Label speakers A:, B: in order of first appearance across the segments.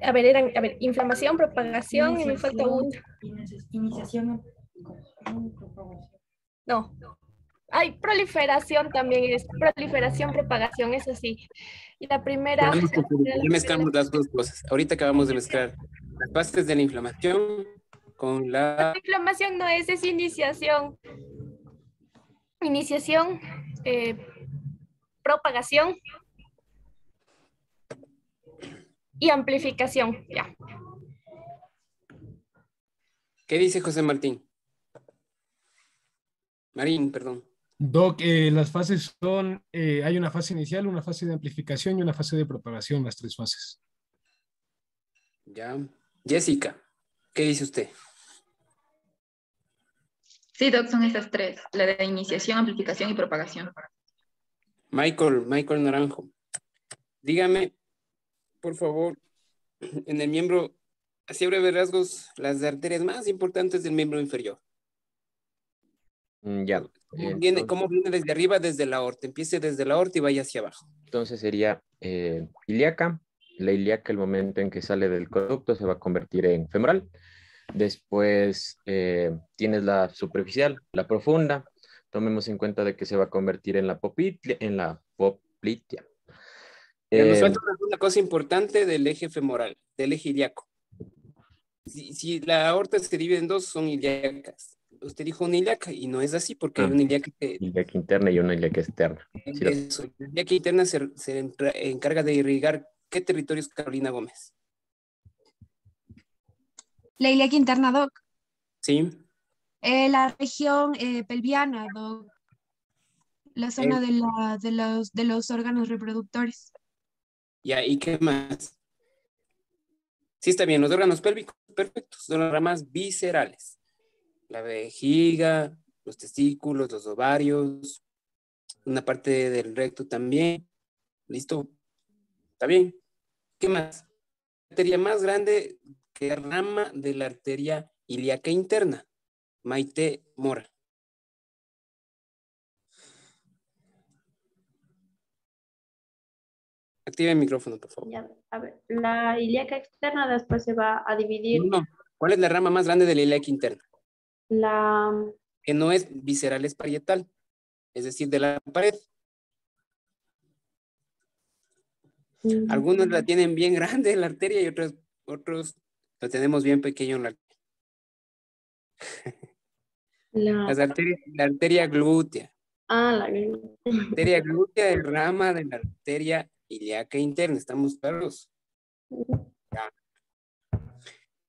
A: A ver, inflamación, propagación, y me falta una.
B: Iniciación.
A: No. Ay, proliferación también es, proliferación, propagación, eso sí. Y la primera.
C: Ya mezclamos las dos cosas. Ahorita acabamos de mezclar las bases de la inflamación con
A: La
C: la...
A: inflamación no es iniciación. Iniciación, propagación y amplificación. Ya.
C: ¿Qué dice José Martín? Marín, perdón.
D: Doc, las fases son, hay una fase inicial, una fase de amplificación y una fase de propagación, las tres fases.
C: Ya. Jessica, ¿qué dice usted?
B: Sí, Doc, son estas tres. La de iniciación, amplificación y propagación.
C: Michael Naranjo. Dígame, por favor, en el miembro, así a breves rasgos, las arterias más importantes del miembro inferior.
E: Ya.
C: ¿Cómo viene desde arriba? Desde la aorta. Empiece desde la aorta y vaya hacia abajo.
E: Entonces sería ilíaca. La ilíaca, el momento en que sale del conducto, se va a convertir en femoral. Después tienes la superficial, la profunda. Tomemos en cuenta de que se va a convertir en la poplitea.
C: Ya nos falta una cosa importante del eje femoral, del eje ilíaco. Si la aorta se divide en dos, son ilíacas. Usted dijo una ilíaca y no es así porque hay una ilíaca que...
E: Ilíaca interna y una ilíaca externa. Sí,
C: eso, la ilíaca interna se encarga de irrigar ¿qué territorios, Carolina Gómez?
F: La ilíaca interna, Doc.
C: Sí.
F: La región pelviana, Doc. La zona de los órganos reproductores.
C: Ya, ¿y qué más? Sí, está bien, los órganos pélvicos, perfectos, son las ramas viscerales. La vejiga, los testículos, los ovarios, una parte del recto también. ¿Listo? ¿Está bien? ¿Qué más? La arteria más grande que rama de la arteria ilíaca interna. Maite Mora. Activa el micrófono, por favor.
G: Ya, a ver, la ilíaca externa después se va a dividir.
C: No. ¿Cuál es la rama más grande de la ilíaca interna?
G: La...
C: Que no es visceral, es parietal. Es decir, de la pared. Algunos la tienen bien grande en la arteria y otros la tenemos bien pequeño en la la arteria glútea.
G: La glútea.
C: La arteria glútea es rama de la arteria ilíaca interna. ¿Estamos claros? Ya.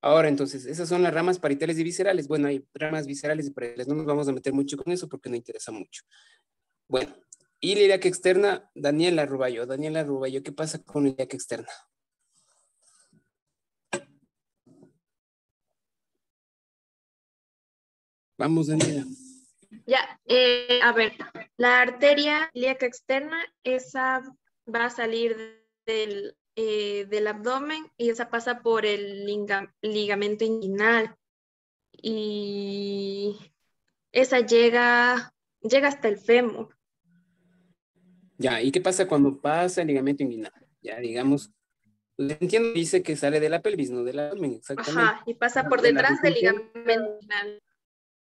C: Ahora, entonces, esas son las ramas parietales y viscerales. Bueno, hay ramas viscerales y parietales. No nos vamos a meter mucho con eso porque no interesa mucho. Bueno, y la ilíaca externa, Daniela Ruballo. Daniela Ruballo, ¿qué pasa con la ilíaca externa? Vamos, Daniela.
G: Ya, a ver, la arteria ilíaca externa, esa va a salir del abdomen y esa pasa por el ligamento inguinal y esa llega hasta el fémur.
C: Ya, ¿y qué pasa cuando pasa el ligamento inguinal? Ya, digamos, entiendo, dice que sale de la pelvis, no del abdomen, exactamente.
G: Ajá, y pasa por detrás del ligamento inguinal.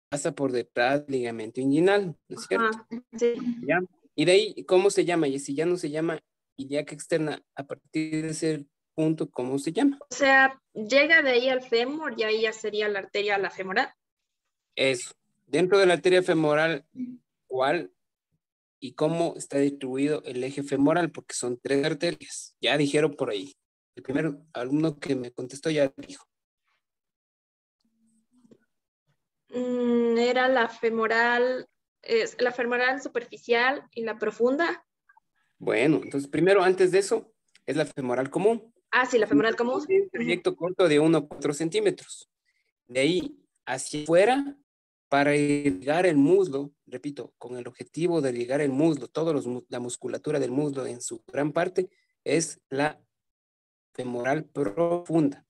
C: Pasa por detrás del ligamento inguinal, ¿no es cierto?
G: Sí.
C: ¿Ya? Y de ahí, ¿cómo se llama? Y si ya no se llama ilíaca externa, a partir de ese punto, ¿cómo se llama?
G: O sea, llega de ahí al fémur y ahí ya sería la arteria la femoral.
C: Eso. Dentro de la arteria femoral, ¿cuál y cómo está distribuido el eje femoral? Porque son 3 arterias. Ya dijeron por ahí. El primer alumno que me contestó ya dijo.
G: Era la femoral superficial y la profunda.
C: Bueno, entonces primero, antes de eso, es la femoral común.
G: Sí, la femoral común.
C: Un trayecto corto de 1 a 4 centímetros. De ahí hacia afuera, para irrigar el muslo, repito, con el objetivo de irrigar el muslo, la musculatura del muslo en su gran parte, es la femoral profunda.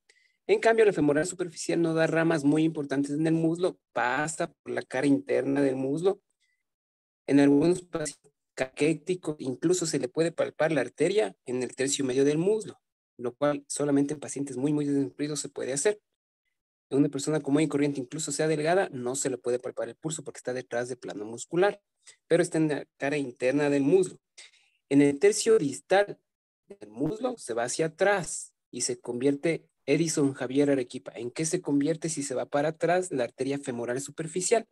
C: En cambio, la femoral superficial no da ramas muy importantes en el muslo, pasa por la cara interna del muslo. En algunos pacientes caquético, incluso se le puede palpar la arteria en el tercio medio del muslo, lo cual solamente en pacientes muy desnutridos se puede hacer. En una persona común y corriente, incluso sea delgada, no se le puede palpar el pulso porque está detrás del plano muscular, pero está en la cara interna del muslo. En el tercio distal del muslo se va hacia atrás y se convierte Edison Javier Arequipa. ¿En qué se convierte si se va para atrás la arteria femoral superficial?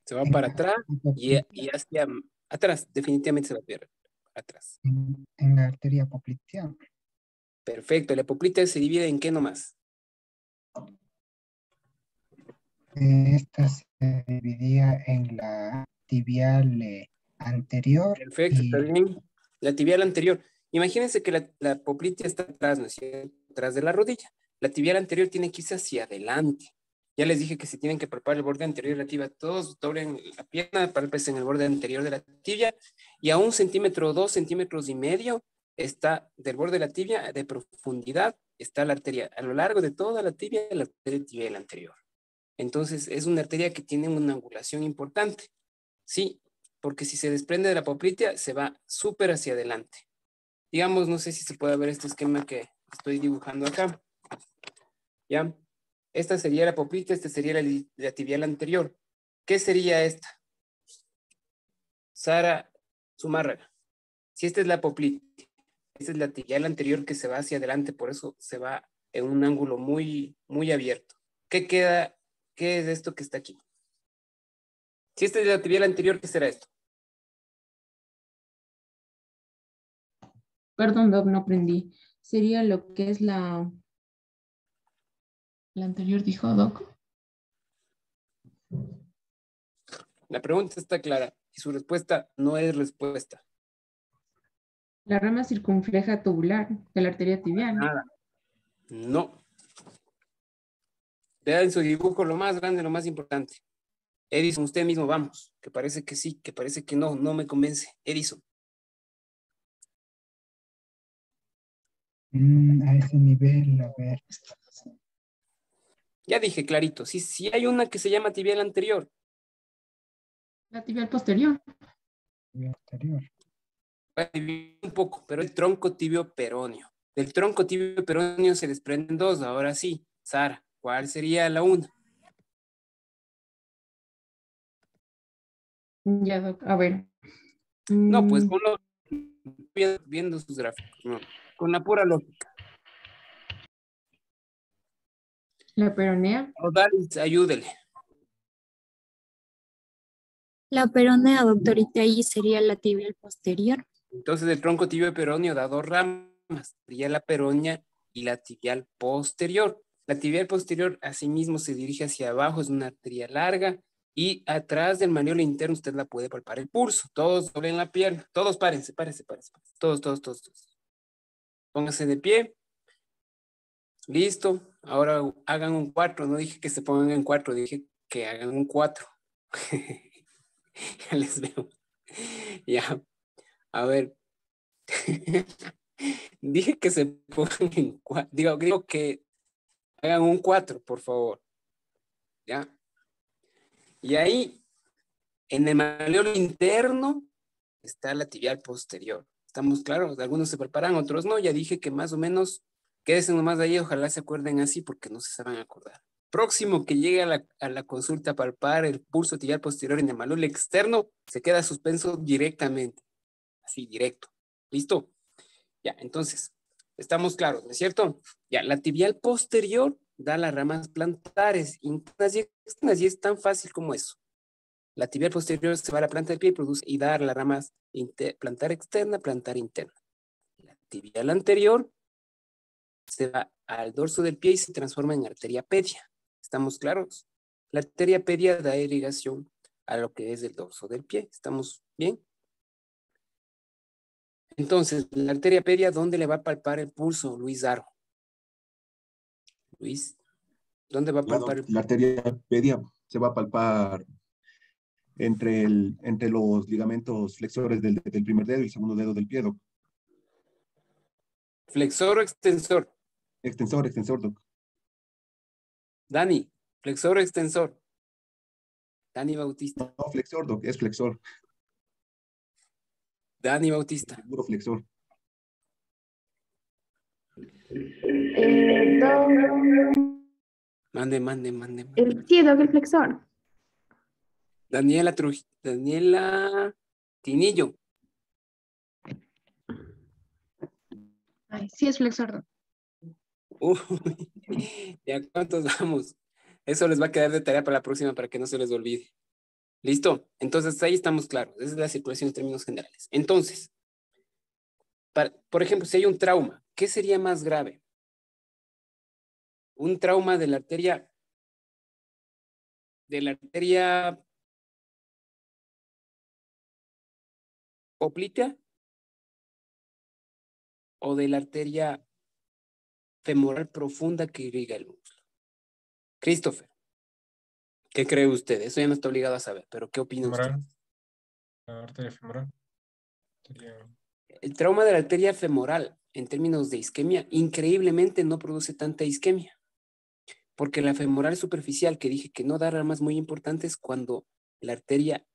C: Se va para atrás y hacia atrás. Definitivamente se va a perder atrás.
H: En la arteria popliteal.
C: Perfecto. La popltea se divide en qué nomás.
H: Esta se dividía en la tibial anterior.
C: Perfecto, está bien. La tibial anterior. Imagínense que la poplitea está atrás, ¿no es cierto? Atrás de la rodilla. La tibial anterior tiene que irse hacia adelante. Ya les dije que se tienen que palpar el borde anterior de la tibia. Todos doblen la pierna, pálpense en el borde anterior de la tibia. Y a 1 centímetro, 2 centímetros y medio está del borde de la tibia, de profundidad, está la arteria. A lo largo de toda la tibia, la arteria tibial anterior. Entonces, es una arteria que tiene una angulación importante. Sí, porque si se desprende de la poplitea, se va súper hacia adelante. Digamos, no sé si se puede ver este esquema que estoy dibujando acá. ¿Ya? Esta sería la poplitea, esta sería la tibial anterior. ¿Qué sería esta? Sara Zumárraga. Si esta es la poplitea, esta es la tibial anterior que se va hacia adelante, por eso se va en un ángulo muy abierto. ¿Qué queda? ¿Qué es esto que está aquí? Si esta es la tibial anterior, ¿qué será esto?
I: Perdón, Doc, no aprendí. Sería lo que es la anterior, dijo Doc.
C: La pregunta está clara y su respuesta no es respuesta.
I: La rama circunfleja tubular de la arteria tibial.
C: Nada. No. Vea en su dibujo lo más grande, lo más importante. Edison, usted mismo, vamos. Que parece que sí, que parece que no, no me convence. Edison.
H: A ese nivel, a ver.
C: Ya dije clarito, sí hay una que se llama tibial anterior.
I: La tibial posterior.
H: Tibial anterior.
C: Un poco, pero el tronco tibio peroneo. Del tronco tibio peroneo se desprenden dos. Ahora sí, Sara, ¿cuál sería la una?
I: Ya, Doc, a ver.
C: No, pues viendo sus gráficos, no, con la pura lógica.
I: La peronea.
C: Odalis, ayúdele.
J: La peronea, doctorita, ahí sería la tibial posterior.
C: Entonces el tronco tibio peroneo da dos ramas, sería la peronea y la tibial posterior. La tibial posterior asimismo se dirige hacia abajo, es una arteria larga y atrás del maniolo interno usted la puede palpar el pulso. Todos doblen la pierna, todos párense. Todos. Pónganse de pie. Listo. Ahora hagan un 4. No dije que se pongan en 4, dije que hagan un 4. Ya les veo. Ya. A ver. Dije que se pongan en 4. Digo que hagan un 4, por favor. Ya. Y ahí, en el maniolo interno, está la tibial posterior. ¿Estamos claros? Algunos se preparan, otros no. Ya dije que más o menos, quédense nomás ahí, ojalá se acuerden así, porque no se saben acordar. Próximo que llegue a la consulta a palpar el pulso tibial posterior en el maniolo externo, se queda suspenso directamente. Así, directo. ¿Listo? Ya, entonces, estamos claros, ¿no es cierto? Ya, la tibial posterior da las ramas plantares, internas y externas, y es tan fácil como eso. La tibial posterior se va a la planta del pie y da las ramas plantar externa, plantar interna. La tibial anterior se va al dorso del pie y se transforma en arteria pedia. ¿Estamos claros? La arteria pedia da irrigación a lo que es el dorso del pie. ¿Estamos bien? Entonces, la arteria pedia, ¿dónde le va a palpar el pulso, Luis Daro? Luis, ¿dónde va a palpar el pulso?
K: La arteria pedia se va a palpar entre los ligamentos flexores del primer dedo y segundo dedo del pie, doc.
C: ¿Flexor o extensor?
K: Extensor, doc.
C: Dani, ¿flexor o extensor? Dani Bautista.
K: No, flexor, doc, es flexor.
C: Dani Bautista.
K: Puro flexor.
C: Mande.
L: Sí, doc, el flexor.
C: Daniela Tinillo.
L: Ay, sí es flexor, doc.
C: Uy, ¿ya cuántos vamos? Eso les va a quedar de tarea para la próxima para que no se les olvide. ¿Listo? Entonces ahí estamos claros. Esa es la circulación en términos generales. Entonces, por ejemplo, si hay un trauma, ¿qué sería más grave? Un trauma de la arteria poplitea o de la arteria femoral profunda que irriga el músculo. Christopher, ¿qué cree usted? Eso ya no está obligado a saber, pero ¿qué opina usted?
D: La arteria femoral.
C: El trauma de la arteria femoral, en términos de isquemia, increíblemente no produce tanta isquemia. Porque la femoral superficial, que dije que no da ramas muy importantes, cuando la arteria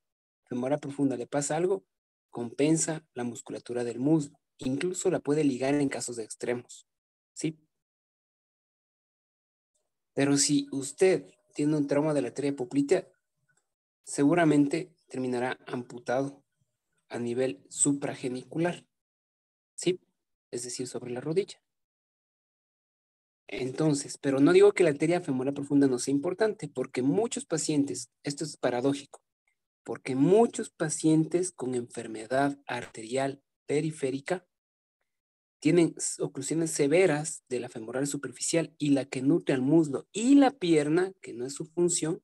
C: femoral profunda le pasa algo, compensa la musculatura del muslo. Incluso la puede ligar en casos de extremos. ¿Sí? Pero si usted tiene un trauma de la arteria poplitea, seguramente terminará amputado a nivel supragenicular. ¿Sí? Es decir, sobre la rodilla. Entonces, pero no digo que la arteria femoral profunda no sea importante, porque muchos pacientes, esto es paradójico, porque muchos pacientes con enfermedad arterial periférica tienen oclusiones severas de la femoral superficial y la que nutre al muslo y la pierna, que no es su función,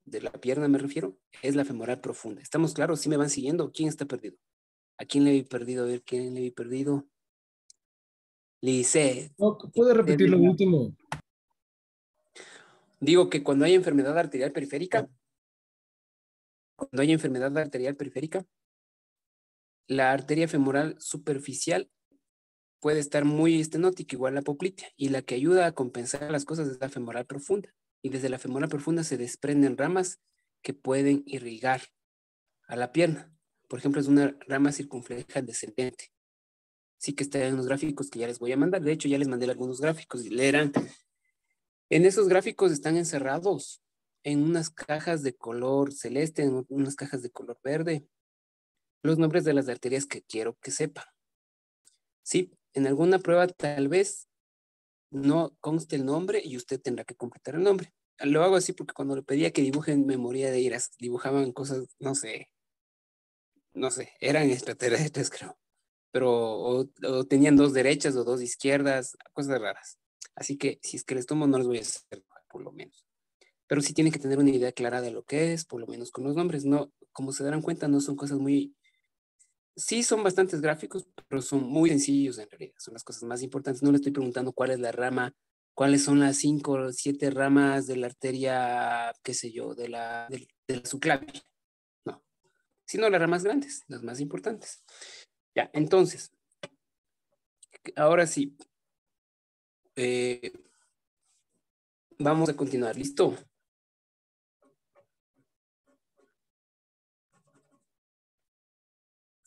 C: de la pierna me refiero, es la femoral profunda. ¿Estamos claros? ¿Sí me van siguiendo? ¿Quién está perdido? ¿A quién le vi perdido? A ver, ¿quién le vi perdido? Lisset.
D: ¿Puede repetir lo último?
C: Digo que cuando hay enfermedad arterial periférica, la arteria femoral superficial puede estar muy estenótica, igual la poplitea, y la que ayuda a compensar las cosas es la femoral profunda. Y desde la femoral profunda se desprenden ramas que pueden irrigar a la pierna. Por ejemplo, es una rama circunfleja descendente. Sí que está en los gráficos que ya les voy a mandar. De hecho, ya les mandé algunos gráficos y leerán. En esos gráficos están encerrados en unas cajas de color celeste, en unas cajas de color verde, los nombres de las arterias que quiero que sepan. Sí, en alguna prueba tal vez no conste el nombre y usted tendrá que completar el nombre. Lo hago así porque cuando le pedía que dibujen me moría de iras. Dibujaban cosas, no sé, eran extraterrestres creo. Pero o tenían 2 derechas o 2 izquierdas, cosas raras. Así que si es que les tomo no les voy a hacer por lo menos. Pero sí tienen que tener una idea clara de lo que es, por lo menos con los nombres. No, como se darán cuenta, no son cosas muy... Sí son bastantes gráficos, pero son muy sencillos en realidad. Son las cosas más importantes. No le estoy preguntando cuál es la rama, cuáles son las 5 o 7 ramas de la arteria, qué sé yo, de la subclavia. No, sino las ramas grandes, las más importantes. Ya, entonces, ahora sí, vamos a continuar. ¿Listo?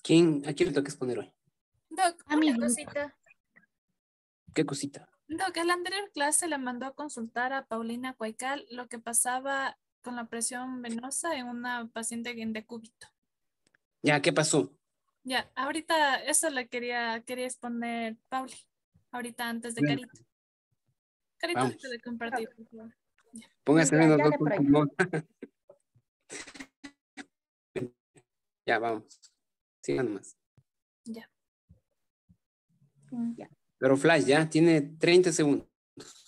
C: ¿A quién le toca exponer hoy?
A: Doc, una cosita.
C: ¿Qué cosita?
A: Doc, en la anterior clase le mandó a consultar a Paulina Cuaical lo que pasaba con la presión venosa en una paciente en decúbito.
C: Ya, ¿qué pasó?
A: Ya, ahorita eso le quería exponer Pauli. Ahorita antes de
C: Bueno.
A: Carito. Carito,
C: Vamos.
A: te de compartir, por favor. Ya.
C: Póngase
A: Ya,
C: en los
A: ya
C: dos
A: le
C: por
A: prohíbo.
C: favor. Ya, vamos. Sigan nomás.
A: Ya.
M: Ya.
C: Pero Flash, ya tiene 30 segundos.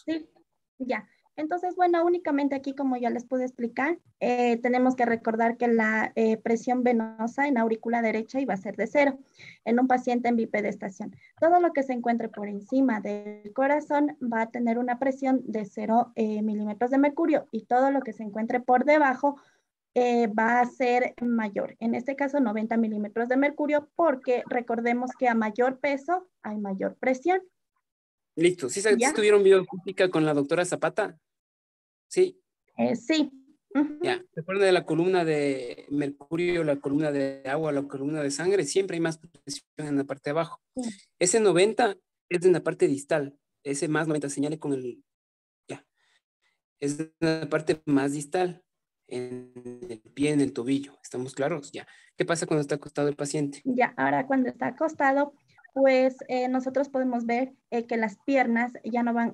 M: Sí, ya. Entonces, bueno, únicamente aquí, como ya les pude explicar, tenemos que recordar que la presión venosa en aurícula derecha iba a ser de 0 en un paciente en bipedestación. Todo lo que se encuentre por encima del corazón va a tener una presión de 0 milímetros de mercurio y todo lo que se encuentre por debajo va a ser mayor. En este caso, 90 milímetros de mercurio, porque recordemos que a mayor peso hay mayor presión.
C: Listo. ¿Sí
M: ¿Ya?
C: tuvieron bioacústica con la doctora Zapata? Sí.
M: Sí.
C: Ya, ¿se acuerdan de la columna de mercurio, la columna de agua, la columna de sangre? Siempre hay más presión en la parte de abajo. Ese 90 es en la parte distal. Ese más 90 señale con el... Ya. Es en la parte más distal. En el pie, en el tobillo. ¿Estamos claros? Ya. ¿Qué pasa cuando está acostado el paciente?
M: Ya, ahora cuando está acostado, pues nosotros podemos ver que las piernas ya no van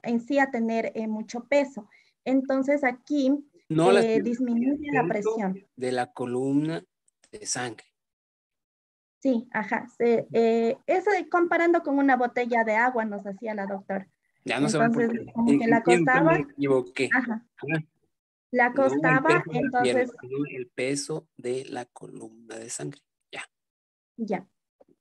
M: en sí a tener mucho peso. Entonces aquí
C: No las
M: disminuye la presión.
C: de la columna de sangre.
M: Sí, ajá. Eso comparando con una botella de agua nos hacía la doctora.
C: Ya no
M: entonces,
C: se va a
M: como que la acostaba.
C: Me equivoqué.
M: Ajá. La acostaba,
C: No
M: entonces.
C: el peso de la columna de sangre. Ya.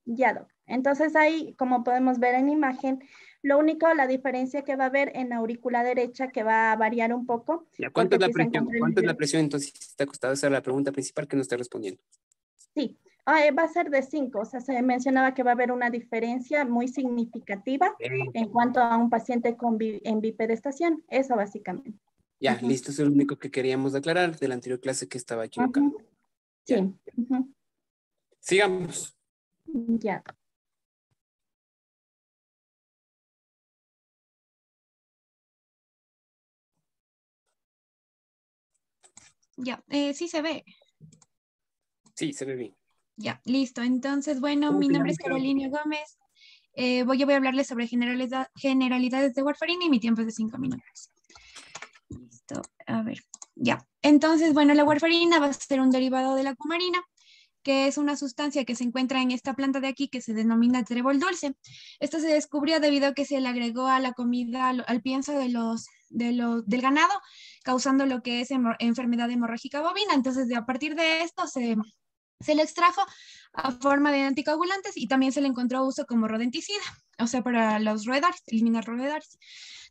M: Ya, doc. Entonces ahí, como podemos ver en imagen, la diferencia que va a haber en la aurícula derecha, que va a variar un poco.
C: Ya, ¿cuánto es la presión? ¿Cuánto es la presión entonces si está acostado? Esa es la pregunta principal que nos está respondiendo.
M: Sí, va a ser de 5, o sea, se mencionaba que va a haber una diferencia muy significativa en cuanto a un paciente en bipedestación, eso básicamente.
C: Ya, listo, eso es lo único que queríamos aclarar de la anterior clase que estaba equivocado.
M: Sí.
C: Sigamos.
M: Ya.
F: Ya, sí se ve.
C: Sí, se ve bien.
F: Ya, listo. Entonces, bueno, mi nombre es Carolina Gómez. Yo voy a hablarles sobre generalidades de warfarina y mi tiempo es de 5 minutos. Listo, a ver, ya. Entonces, bueno, la warfarina va a ser un derivado de la cumarina, que es una sustancia que se encuentra en esta planta de aquí que se denomina trébol dulce. Esto se descubrió debido a que se le agregó a la comida, al pienso del ganado, causando lo que es enfermedad hemorrágica bovina. Entonces, a partir de esto se lo extrajo a forma de anticoagulantes y también se le encontró uso como rodenticida, o sea, para los roedores, eliminar roedores.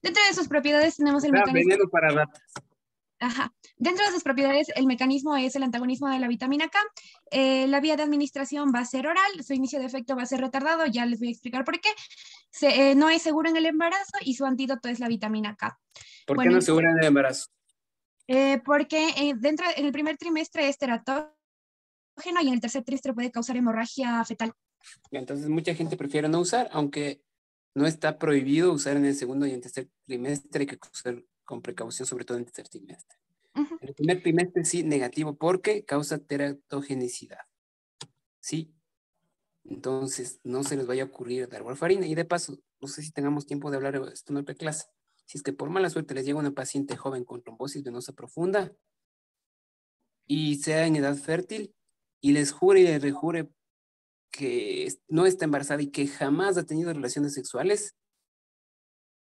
F: Dentro de sus propiedades tenemos el mecanismo...
C: Veneno para ratas.
F: Ajá. Dentro de sus propiedades, el mecanismo es el antagonismo de la vitamina K. La vía de administración va a ser oral, su inicio de efecto va a ser retardado, ya les voy a explicar por qué. No es seguro en el embarazo y su antídoto es la vitamina K.
C: ¿Por qué no es seguro en el embarazo?
F: Porque en el primer trimestre es teratógeno y en el tercer trimestre puede causar hemorragia fetal.
C: Entonces mucha gente prefiere no usar, aunque no está prohibido usar en el segundo y en tercer trimestre, hay que usar con precaución, sobre todo en el tercer trimestre. En el primer trimestre sí, negativo, porque causa teratogenicidad. Sí. Entonces no se les vaya a ocurrir dar warfarina. Y de paso, no sé si tengamos tiempo de hablar de esto en otra clase. Si es que por mala suerte les llega una paciente joven con trombosis venosa profunda y sea en edad fértil y les jure y les rejure que no está embarazada y que jamás ha tenido relaciones sexuales,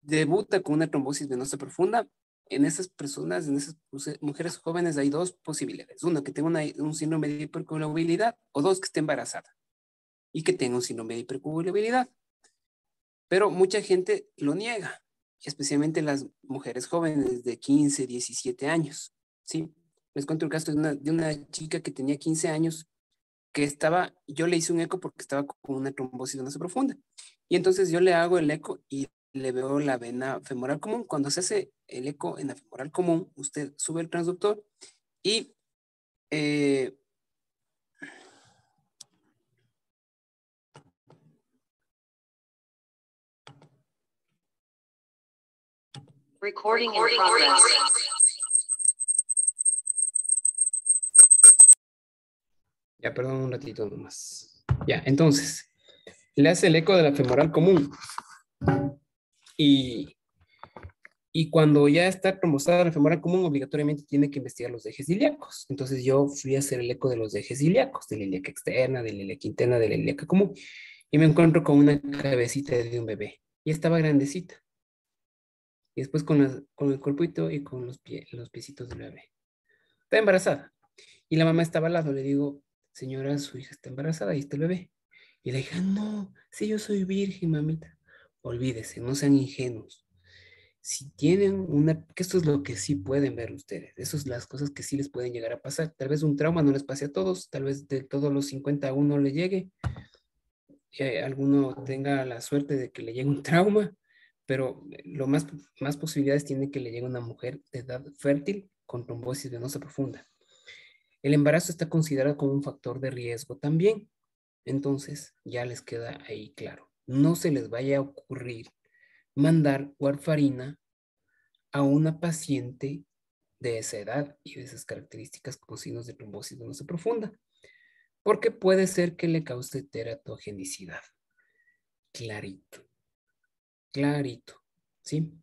C: debuta con una trombosis venosa profunda, en esas personas, en esas mujeres jóvenes hay dos posibilidades. Una, que tenga un síndrome de hipercoagulabilidad, o dos, que esté embarazada y que tenga un síndrome de hipercoagulabilidad. Pero mucha gente lo niega, especialmente las mujeres jóvenes de 15, 17 años. ¿Sí? Les cuento el caso de una chica que tenía 15 años que yo le hice un eco porque estaba con una trombosis venosa profunda. Y entonces yo le hago el eco y le veo la vena femoral común. Cuando se hace el eco en la femoral común, usted sube el transductor y
N: Recording in progress.
C: Ya, perdón un ratito nomás. Ya, entonces, le hace el eco de la femoral común. Y cuando ya está trombosada la femoral común, obligatoriamente tiene que investigar los ejes ilíacos. Entonces yo fui a hacer el eco de los ejes ilíacos, de la ilíaca externa, de la ilíaca interna, de la ilíaca común. Y me encuentro con una cabecita de un bebé. Y estaba grandecita. Y después con el cuerpito y con los piecitos del bebé. Está embarazada. Y la mamá estaba al lado. Le digo, señora, su hija está embarazada, ahí está el bebé. Y la hija, no, si yo soy virgen, mamita. Olvídese, no sean ingenuos. Si tienen que esto es lo que sí pueden ver ustedes. Esas son las cosas que sí les pueden llegar a pasar. Tal vez un trauma no les pase a todos. Tal vez de todos los 50 a uno le llegue. Alguno tenga la suerte de que le llegue un trauma. pero más posibilidades tiene que le llegue a una mujer de edad fértil con trombosis venosa profunda. El embarazo está considerado como un factor de riesgo también. Entonces, ya les queda ahí claro. No se les vaya a ocurrir mandar warfarina a una paciente de esa edad y de esas características con signos de trombosis venosa profunda, porque puede ser que le cause teratogenicidad. Clarito. Clarito. ¿Sí?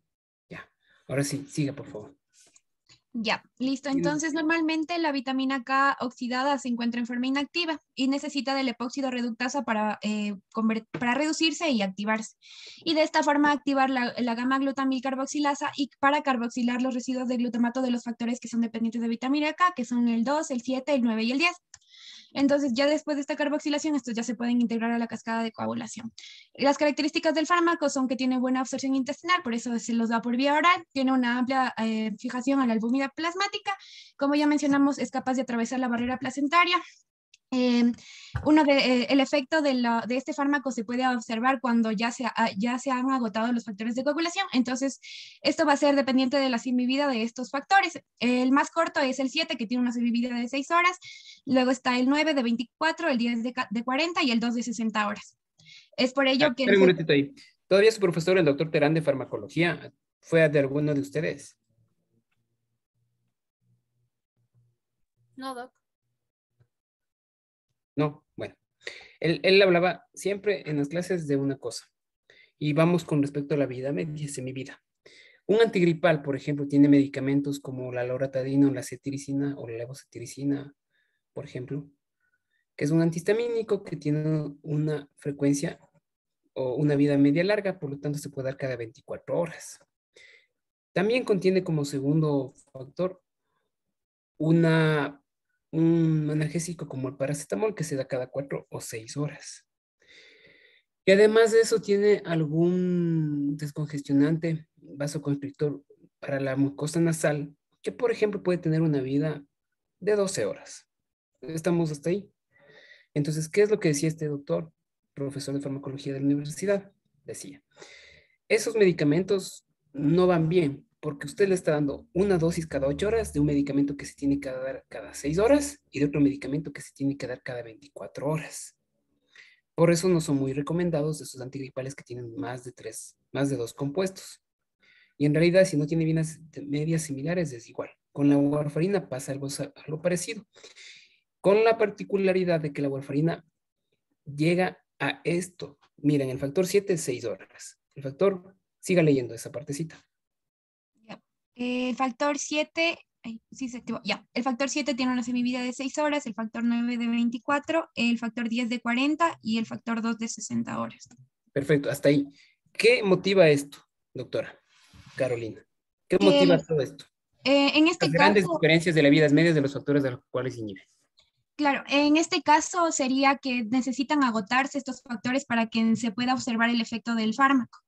C: Ya. Ahora sí, siga, por favor.
F: Ya, listo. Entonces, normalmente la vitamina K oxidada se encuentra en forma inactiva y necesita del epóxido reductasa para reducirse y activarse. Y de esta forma activar la gamma-glutamil carboxilasa y para carboxilar los residuos de glutamato de los factores que son dependientes de vitamina K, que son el 2, el 7, el 9 y el 10. Entonces, ya después de esta carboxilación, estos ya se pueden integrar a la cascada de coagulación. Las características del fármaco son que tiene buena absorción intestinal, por eso se los da por vía oral, tiene una amplia fijación a la albúmina plasmática, como ya mencionamos, es capaz de atravesar la barrera placentaria. El efecto de este fármaco se puede observar cuando ya se han agotado los factores de coagulación, entonces esto va a ser dependiente de la semivida de estos factores. El más corto es el 7, que tiene una semivida de 6 horas, luego está el 9 de 24, el 10 de 40 y el 2 de 60 horas. Es por ello que...
C: Espera un momentito ahí. ¿Todavía su profesor, el doctor Terán de farmacología, fue de alguno de ustedes?
A: No, doc.
C: No, bueno. Él hablaba siempre en las clases de una cosa. Y vamos con respecto a la vida media, semivida. Un antigripal, por ejemplo, tiene medicamentos como la loratadina o la cetiricina o la levocetiricina, por ejemplo, que es un antihistamínico que tiene una frecuencia o una vida media larga, por lo tanto se puede dar cada 24 horas. También contiene como segundo factor un analgésico como el paracetamol que se da cada 4 o 6 horas. Y además de eso tiene algún descongestionante vasoconstrictor para la mucosa nasal, que por ejemplo puede tener una vida de 12 horas. ¿Estamos hasta ahí? Entonces, ¿qué es lo que decía este doctor, profesor de farmacología de la universidad? Decía, esos medicamentos no van bien porque usted le está dando una dosis cada 8 horas de un medicamento que se tiene que dar cada 6 horas y de otro medicamento que se tiene que dar cada 24 horas. Por eso no son muy recomendados esos antigripales que tienen más de 2 compuestos. Y en realidad, si no tiene medias similares, es igual. Con la warfarina pasa algo parecido. Con la particularidad de que la warfarina llega a esto. Miren, el factor 7 es 6 horas. El factor, siga leyendo esa partecita.
F: El factor 7... sí, se activó. Ya. El factor 7 tiene una semivida de 6 horas, el factor 9 de 24, el factor 10 de 40 y el factor 2 de 60 horas.
C: Perfecto, hasta ahí. ¿Qué motiva esto, doctora Carolina? ¿Qué motiva todo esto?
F: En este
C: Las grandes
F: caso,
C: diferencias de las vidas medias de los factores de los cuales inhiben.
F: claro, en este caso sería que necesitan agotarse estos factores para que se pueda observar el efecto del fármaco,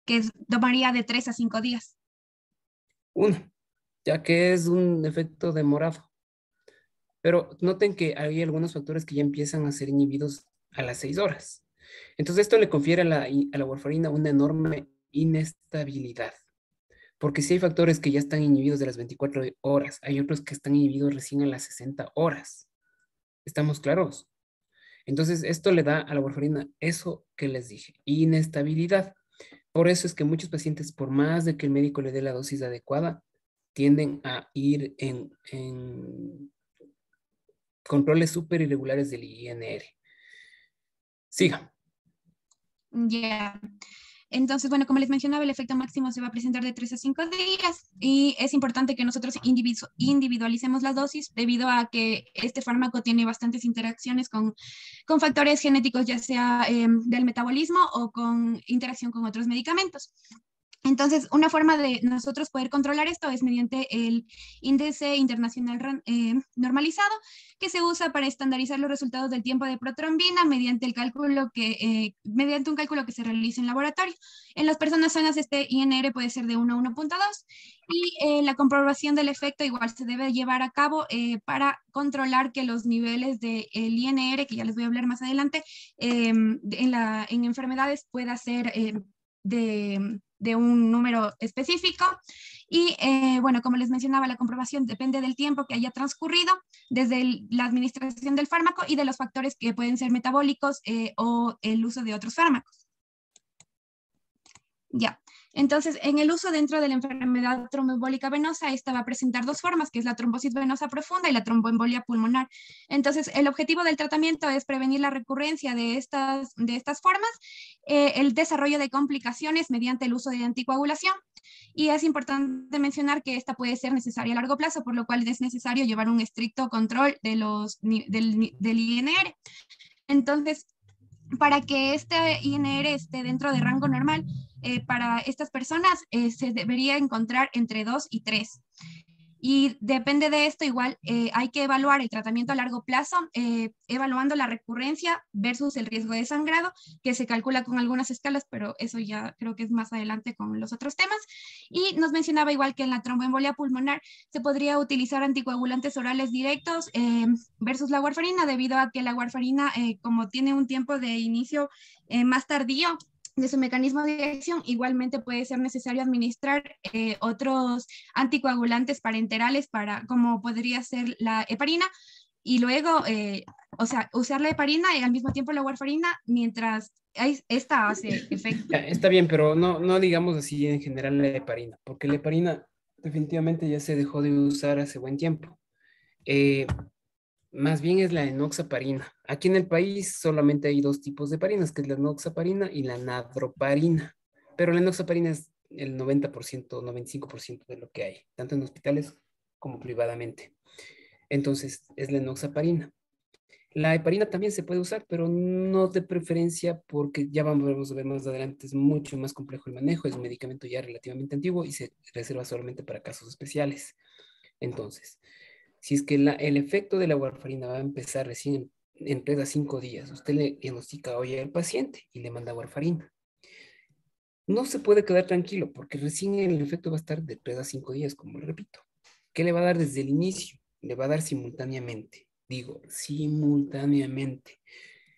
F: que tomaría de 3 a 5 días.
C: Uno, ya que es un efecto demorado. Pero noten que hay algunos factores que ya empiezan a ser inhibidos a las 6 horas. Entonces esto le confiere a la warfarina una enorme inestabilidad. Porque si hay factores que ya están inhibidos de las 24 horas, hay otros que están inhibidos recién a las 60 horas. ¿Estamos claros? Entonces esto le da a la warfarina eso que les dije, inestabilidad. Por eso es que muchos pacientes, por más de que el médico le dé la dosis adecuada, tienden a ir en controles súper irregulares del INR. Siga.
F: Ya. Entonces, bueno, como les mencionaba, el efecto máximo se va a presentar de 3 a 5 días y es importante que nosotros individualicemos la dosis debido a que este fármaco tiene bastantes interacciones con factores genéticos, ya sea del metabolismo o con interacción con otros medicamentos. Entonces, una forma de nosotros poder controlar esto es mediante el índice internacional normalizado, que se usa para estandarizar los resultados del tiempo de protrombina mediante un cálculo que se realiza en laboratorio. En las personas sanas este INR puede ser de 1 a 1.2 y la comprobación del efecto igual se debe llevar a cabo para controlar que los niveles del INR, que ya les voy a hablar más adelante, en enfermedades pueda ser de un número específico. Y bueno, como les mencionaba, la comprobación depende del tiempo que haya transcurrido desde la administración del fármaco y de los factores que pueden ser metabólicos o el uso de otros fármacos. Ya, entonces en el uso dentro de la enfermedad tromboembólica venosa, esta va a presentar dos formas, que es la trombosis venosa profunda y la tromboembolia pulmonar. Entonces el objetivo del tratamiento es prevenir la recurrencia de estas formas, el desarrollo de complicaciones mediante el uso de anticoagulación. Y es importante mencionar que esta puede ser necesaria a largo plazo, por lo cual es necesario llevar un estricto control de del INR. Entonces, para que este INR esté dentro de rango normal, para estas personas se debería encontrar entre 2 y 3. Y depende de esto, igual hay que evaluar el tratamiento a largo plazo, evaluando la recurrencia versus el riesgo de sangrado, que se calcula con algunas escalas, pero eso ya creo que es más adelante con los otros temas. Y nos mencionaba igual que en la tromboembolia pulmonar se podría utilizar anticoagulantes orales directos versus la warfarina, debido a que la warfarina, como tiene un tiempo de inicio más tardío de su mecanismo de acción, igualmente puede ser necesario administrar otros anticoagulantes parenterales, como podría ser la heparina, y luego, o sea, usar la heparina y al mismo tiempo la warfarina mientras esta hace efecto.
C: Ya, está bien, pero no digamos así en general la heparina, porque la heparina definitivamente ya se dejó de usar hace buen tiempo. Más bien es la enoxaparina. Aquí en el país solamente hay dos tipos de heparinas, que es la enoxaparina y la nadroparina. Pero la enoxaparina es el 90%, 95% de lo que hay, tanto en hospitales como privadamente. Entonces, es la enoxaparina. La heparina también se puede usar, pero no de preferencia porque ya vamos a ver más adelante, es mucho más complejo el manejo, es un medicamento ya relativamente antiguo y se reserva solamente para casos especiales. Entonces, si es que el efecto de la warfarina va a empezar recién en 3 a 5 días, usted le diagnostica hoy al paciente y le manda warfarina. No se puede quedar tranquilo porque recién el efecto va a estar de 3 a 5 días, como le repito. ¿Qué le va a dar desde el inicio? Le va a dar simultáneamente, digo, simultáneamente,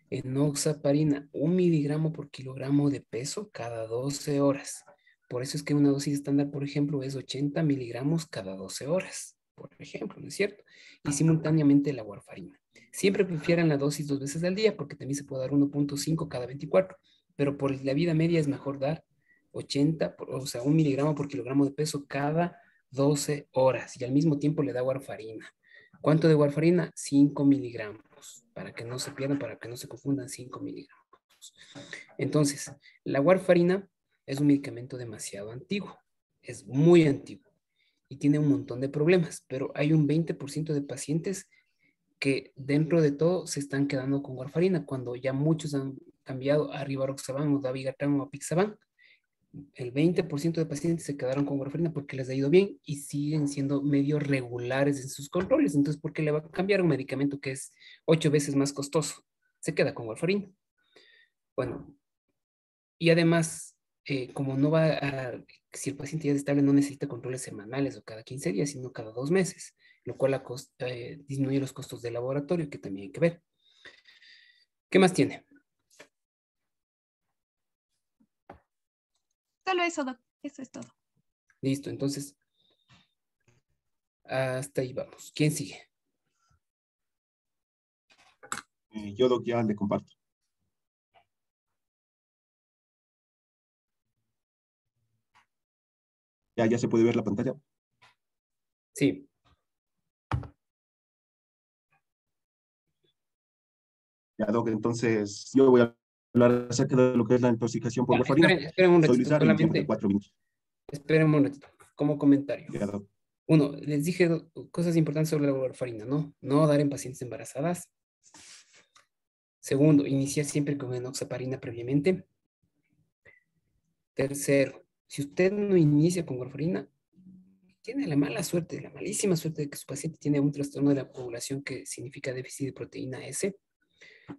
C: enoxaparina, 1 miligramo por kilogramo de peso cada 12 horas. Por eso es que una dosis estándar, por ejemplo, es 80 miligramos cada 12 horas. Por ejemplo, ¿no es cierto? Y simultáneamente la warfarina. Siempre prefieran la dosis 2 veces al día porque también se puede dar 1.5 cada 24, pero por la vida media es mejor dar 80, o sea, 1 miligramo por kilogramo de peso cada 12 horas y al mismo tiempo le da warfarina. ¿Cuánto de warfarina? 5 miligramos, para que no se pierdan, para que no se confundan, 5 miligramos. Entonces, la warfarina es un medicamento demasiado antiguo, es muy antiguo y tiene un montón de problemas, pero hay un 20% de pacientes que dentro de todo se están quedando con warfarina, cuando ya muchos han cambiado a rivaroxaban o dabigatran o apixaban. El 20% de pacientes se quedaron con warfarina porque les ha ido bien y siguen siendo medio regulares en sus controles. Entonces, ¿por qué le va a cambiar un medicamento que es 8 veces más costoso? Se queda con warfarina. Bueno, y además, como no va a, si el paciente ya es estable, no necesita controles semanales o cada 15 días, sino cada 2 meses, lo cual disminuye los costos de laboratorio, que también hay que ver. ¿Qué más tiene?
F: Solo eso, Doc. Eso es todo.
C: Listo, entonces, hasta ahí vamos. ¿Quién sigue?
K: Yo, Doc, ya le comparto. Ya se puede ver la pantalla.
C: Sí.
K: Ya, Doc, entonces yo voy a hablar acerca de lo que es la intoxicación por warfarina.
C: Esperen un
K: Soy
C: ratito,
K: Luis Arre, en tiempo de
C: solamente
K: 4 minutos.
C: esperen un momento, como comentario.
K: Ya, Doc.
C: Uno, les dije cosas importantes sobre la warfarina, ¿no? No dar en pacientes embarazadas. Segundo, iniciar siempre con enoxaparina previamente. Tercero, si usted no inicia con warfarina, tiene la mala suerte, la malísima suerte de que su paciente tiene un trastorno de la coagulación que significa déficit de proteína S.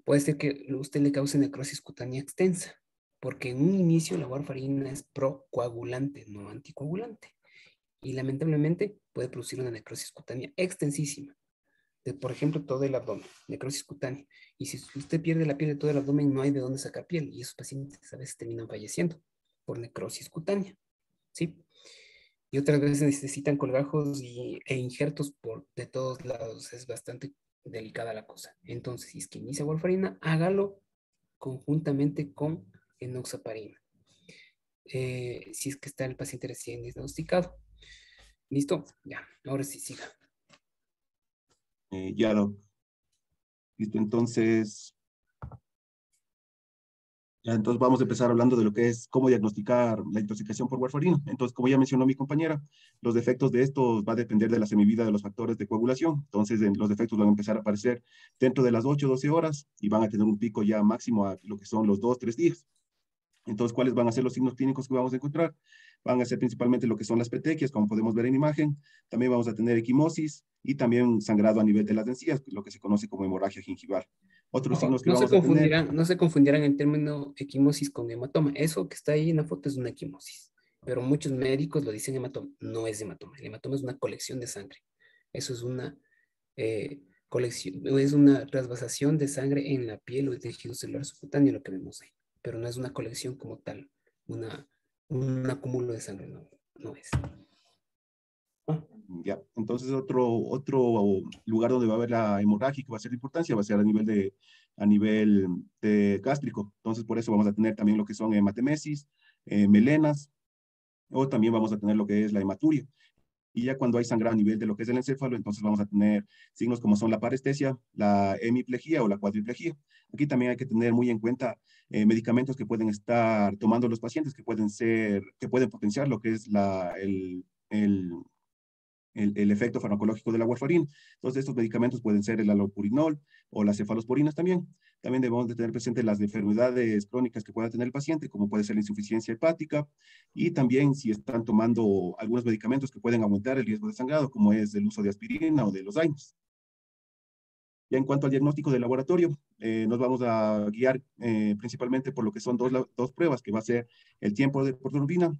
C: Puede ser que usted le cause necrosis cutánea extensa, porque en un inicio la warfarina es procoagulante, no anticoagulante. Y lamentablemente puede producir una necrosis cutánea extensísima. Por ejemplo, todo el abdomen, necrosis cutánea. Y si usted pierde la piel de todo el abdomen, no hay de dónde sacar piel. Y esos pacientes a veces terminan falleciendo. por necrosis cutánea, ¿sí? Y otras veces necesitan colgajos e injertos de todos lados. Es bastante delicada la cosa. Entonces, si es que inicia warfarina, hágalo conjuntamente con enoxaparina. Si es que está el paciente recién diagnosticado. ¿Listo? Ya, ahora sí, siga.
K: Ya, doc. Listo, entonces vamos a empezar hablando de lo que es cómo diagnosticar la intoxicación por warfarina. Entonces, como ya mencionó mi compañera, los defectos de estos va a depender de la semivida de los factores de coagulación. Entonces, los defectos van a empezar a aparecer dentro de las 8 o 12 horas y van a tener un pico ya máximo a lo que son los 2 o 3 días. Entonces, ¿cuáles van a ser los signos clínicos que vamos a encontrar? Van a ser principalmente lo que son las petequias, como podemos ver en imagen. También vamos a tener equimosis y también sangrado a nivel de las encías, lo que se conoce como hemorragia gingival. Otros signos que vamos a tener...
C: No se confundirán el término equimosis con hematoma. Eso que está ahí en la foto es una equimosis. Pero muchos médicos lo dicen hematoma. No es hematoma. El hematoma es una colección de sangre. Eso es una colección, es una trasvasación de sangre en la piel o el tejido celular subcutáneo, lo que vemos ahí. Pero no es una colección como tal. Un acúmulo de sangre. No es.
K: Ya, entonces otro lugar donde va a haber la hemorragia que va a ser de importancia va a ser a nivel de gástrico. Entonces por eso vamos a tener también lo que son hematemesis, melenas, o también vamos a tener lo que es la hematuria. Y ya cuando hay sangrado a nivel de lo que es el encéfalo, entonces vamos a tener signos como son la parestesia, la hemiplegia o la cuadriplegia. Aquí también hay que tener muy en cuenta medicamentos que pueden estar tomando los pacientes que pueden potenciar lo que es el efecto farmacológico de la warfarina. Entonces, estos medicamentos pueden ser el allopurinol o las cefalosporinas también. También debemos de tener presente las enfermedades crónicas que pueda tener el paciente, como puede ser la insuficiencia hepática, y también si están tomando algunos medicamentos que pueden aumentar el riesgo de sangrado, como es el uso de aspirina o de los AINES. Ya en cuanto al diagnóstico de laboratorio, nos vamos a guiar principalmente por lo que son dos pruebas, que va a ser el tiempo de protrombina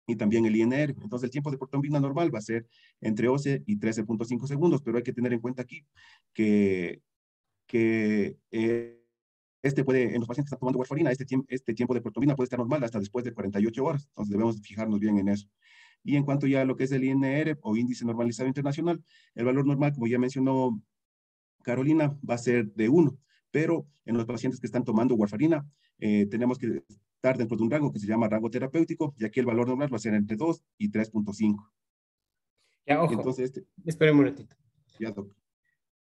K: y también el INR. Entonces, el tiempo de protrombina normal va a ser entre 11 y 13.5 segundos, pero hay que tener en cuenta aquí que en los pacientes que están tomando warfarina, este tiempo de protrombina puede estar normal hasta después de 48 horas. Entonces, debemos fijarnos bien en eso. Y en cuanto ya a lo que es el INR o índice normalizado internacional, el valor normal, como ya mencionó Carolina, va a ser de 1, pero en los pacientes que están tomando warfarina, tenemos que estar dentro de un rango que se llama rango terapéutico, y aquí el valor normal va a ser entre 2 y 3.5.
C: Ya, ojo, espera un momentito.
K: Ya, doctor.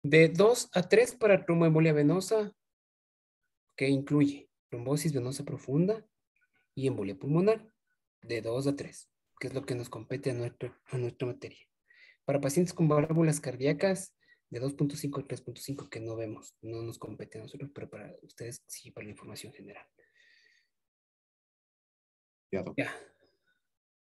C: De 2 a 3 para tromboembolia venosa, que incluye trombosis venosa profunda y embolia pulmonar, de 2 a 3, que es lo que nos compete a nuestra materia. Para pacientes con válvulas cardíacas, de 2.5 a 3.5, que no vemos, no nos compete a nosotros, pero para ustedes sí, para la información general.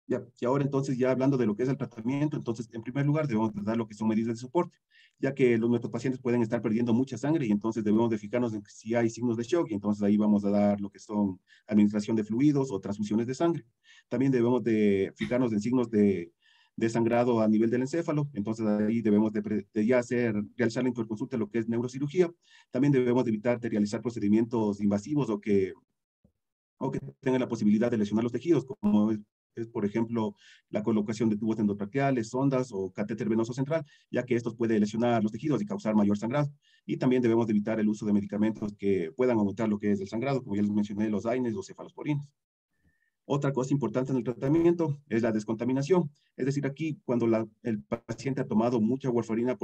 K: Ya, y ahora entonces ya hablando de lo que es el tratamiento, entonces en primer lugar debemos dar lo que son medidas de soporte, ya que nuestros pacientes pueden estar perdiendo mucha sangre y entonces debemos de fijarnos en si hay signos de shock, y entonces ahí vamos a dar lo que son administración de fluidos o transfusiones de sangre. También debemos de fijarnos en signos de sangrado a nivel del encéfalo, entonces ahí debemos de ya realizar la interconsulta lo que es neurocirugía. También debemos de evitar de realizar procedimientos invasivos o que tengan la posibilidad de lesionar los tejidos, como es, por ejemplo, la colocación de tubos endotraqueales, sondas o catéter venoso central, ya que estos pueden lesionar los tejidos y causar mayor sangrado. Y también debemos de evitar el uso de medicamentos que puedan aumentar lo que es el sangrado, como ya les mencioné, los AINES o cefalosporinas. Otra cosa importante en el tratamiento es la descontaminación. Es decir, aquí cuando el paciente ha tomado mucha warfarina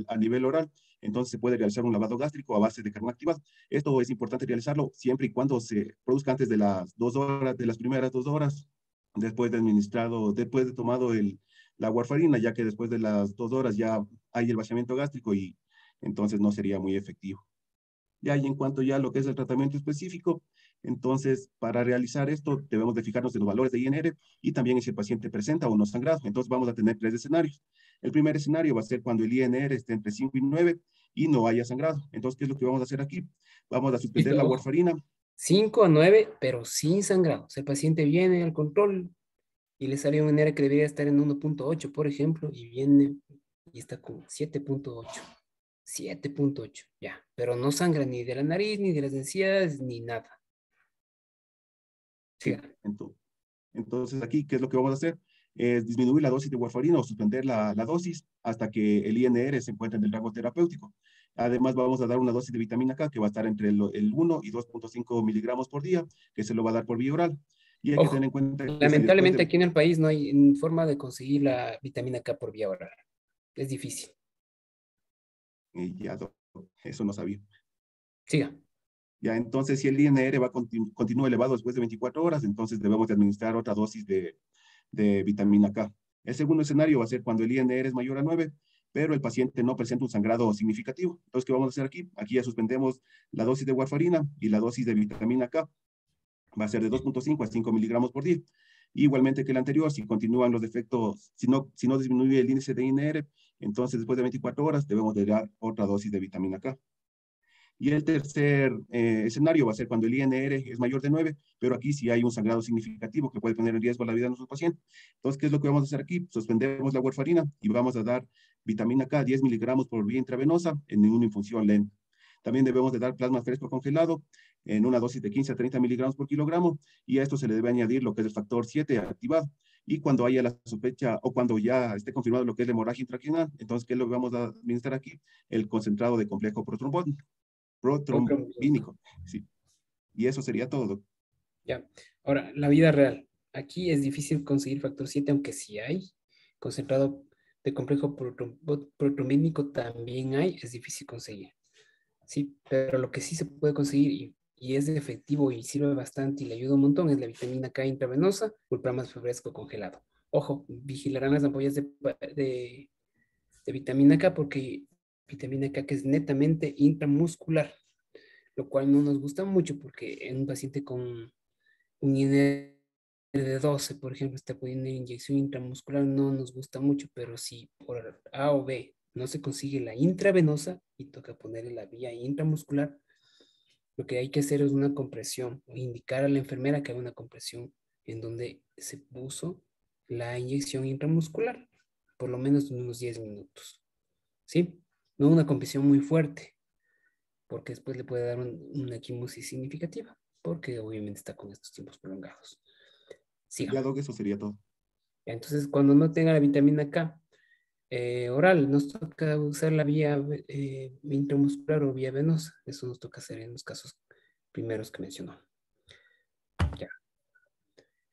K: a nivel oral, entonces se puede realizar un lavado gástrico a base de carbón activado. Esto es importante realizarlo siempre y cuando se produzca antes de las primeras 2 horas, después de tomado la warfarina, ya que después de las 2 horas ya hay el vaciamiento gástrico y entonces no sería muy efectivo. Ya, y en cuanto ya a lo que es el tratamiento específico, entonces para realizar esto debemos de fijarnos en los valores de INR y también si el paciente presenta o no sangrado. Entonces vamos a tener 3 escenarios. El primer escenario va a ser cuando el INR esté entre 5 y 9 y no haya sangrado. Entonces, ¿qué es lo que vamos a hacer aquí? Vamos a suspender la warfarina.
C: 5 a 9, pero sin sangrado. O sea, el paciente viene al control y le sale un INR que debería estar en 1.8, por ejemplo, y viene y está con 7.8. 7.8, ya. Pero no sangra ni de la nariz, ni de las encías, ni nada. Sí.
K: Entonces, aquí, ¿qué es lo que vamos a hacer? Es disminuir la dosis de warfarina o suspender la dosis hasta que el INR se encuentre en el rango terapéutico. Además, vamos a dar una dosis de vitamina K que va a estar entre el 1 y 2.5 miligramos por día, que se lo va a dar por vía oral. Y hay que tener en cuenta que
C: lamentablemente aquí en el país no hay forma de conseguir la vitamina K por vía oral. Es difícil.
K: Ya, eso no sabía.
C: Siga.
K: Ya, entonces, si el INR continúa elevado después de 24 horas, entonces debemos de administrar otra dosis de vitamina K. El segundo escenario va a ser cuando el INR es mayor a 9, pero el paciente no presenta un sangrado significativo. Entonces, ¿qué vamos a hacer aquí? Aquí ya suspendemos la dosis de warfarina y la dosis de vitamina K. Va a ser de 2.5 a 5 miligramos por día. Igualmente que el anterior, si continúan los defectos, si no disminuye el índice de INR, entonces después de 24 horas debemos de dar otra dosis de vitamina K. Y el tercer escenario va a ser cuando el INR es mayor de 9, pero aquí sí hay un sangrado significativo que puede poner en riesgo la vida de nuestro paciente. Entonces, ¿qué es lo que vamos a hacer aquí? Suspendemos la warfarina y vamos a dar vitamina K 10 miligramos por vía intravenosa en una infusión lenta. También debemos de dar plasma fresco congelado en una dosis de 15 a 30 miligramos por kilogramo, y a esto se le debe añadir lo que es el factor 7 activado. Y cuando haya la sospecha o cuando ya esté confirmado lo que es la hemorragia intracraneal, entonces, ¿qué es lo que vamos a administrar aquí? El concentrado de complejo protrombínico. Sí. Y eso sería todo.
C: Ya. Ahora, la vida real. Aquí es difícil conseguir factor 7, aunque sí hay. Concentrado de complejo protrombínico también hay, es difícil conseguir. Sí, pero lo que sí se puede conseguir y es efectivo y sirve bastante y le ayuda un montón es la vitamina K intravenosa o el plasma fresco congelado. Ojo, vigilarán las ampollas de vitamina K porque vitamina K que es netamente intramuscular, lo cual no nos gusta mucho porque en un paciente con un INR de 12, por ejemplo, está poniendo inyección intramuscular, no nos gusta mucho, pero si por A o B no se consigue la intravenosa y toca ponerle la vía intramuscular, lo que hay que hacer es una compresión o indicar a la enfermera que haga una compresión en donde se puso la inyección intramuscular, por lo menos en unos 10 minutos. ¿Sí? No una compresión muy fuerte, porque después le puede dar una quimosis significativa, porque obviamente está con estos tiempos prolongados.
K: Siga. Ya, Doc, eso sería todo.
C: Entonces, cuando no tenga la vitamina K oral, nos toca usar la vía intramuscular o vía venosa. Eso nos toca hacer en los casos primeros que mencionó. Ya.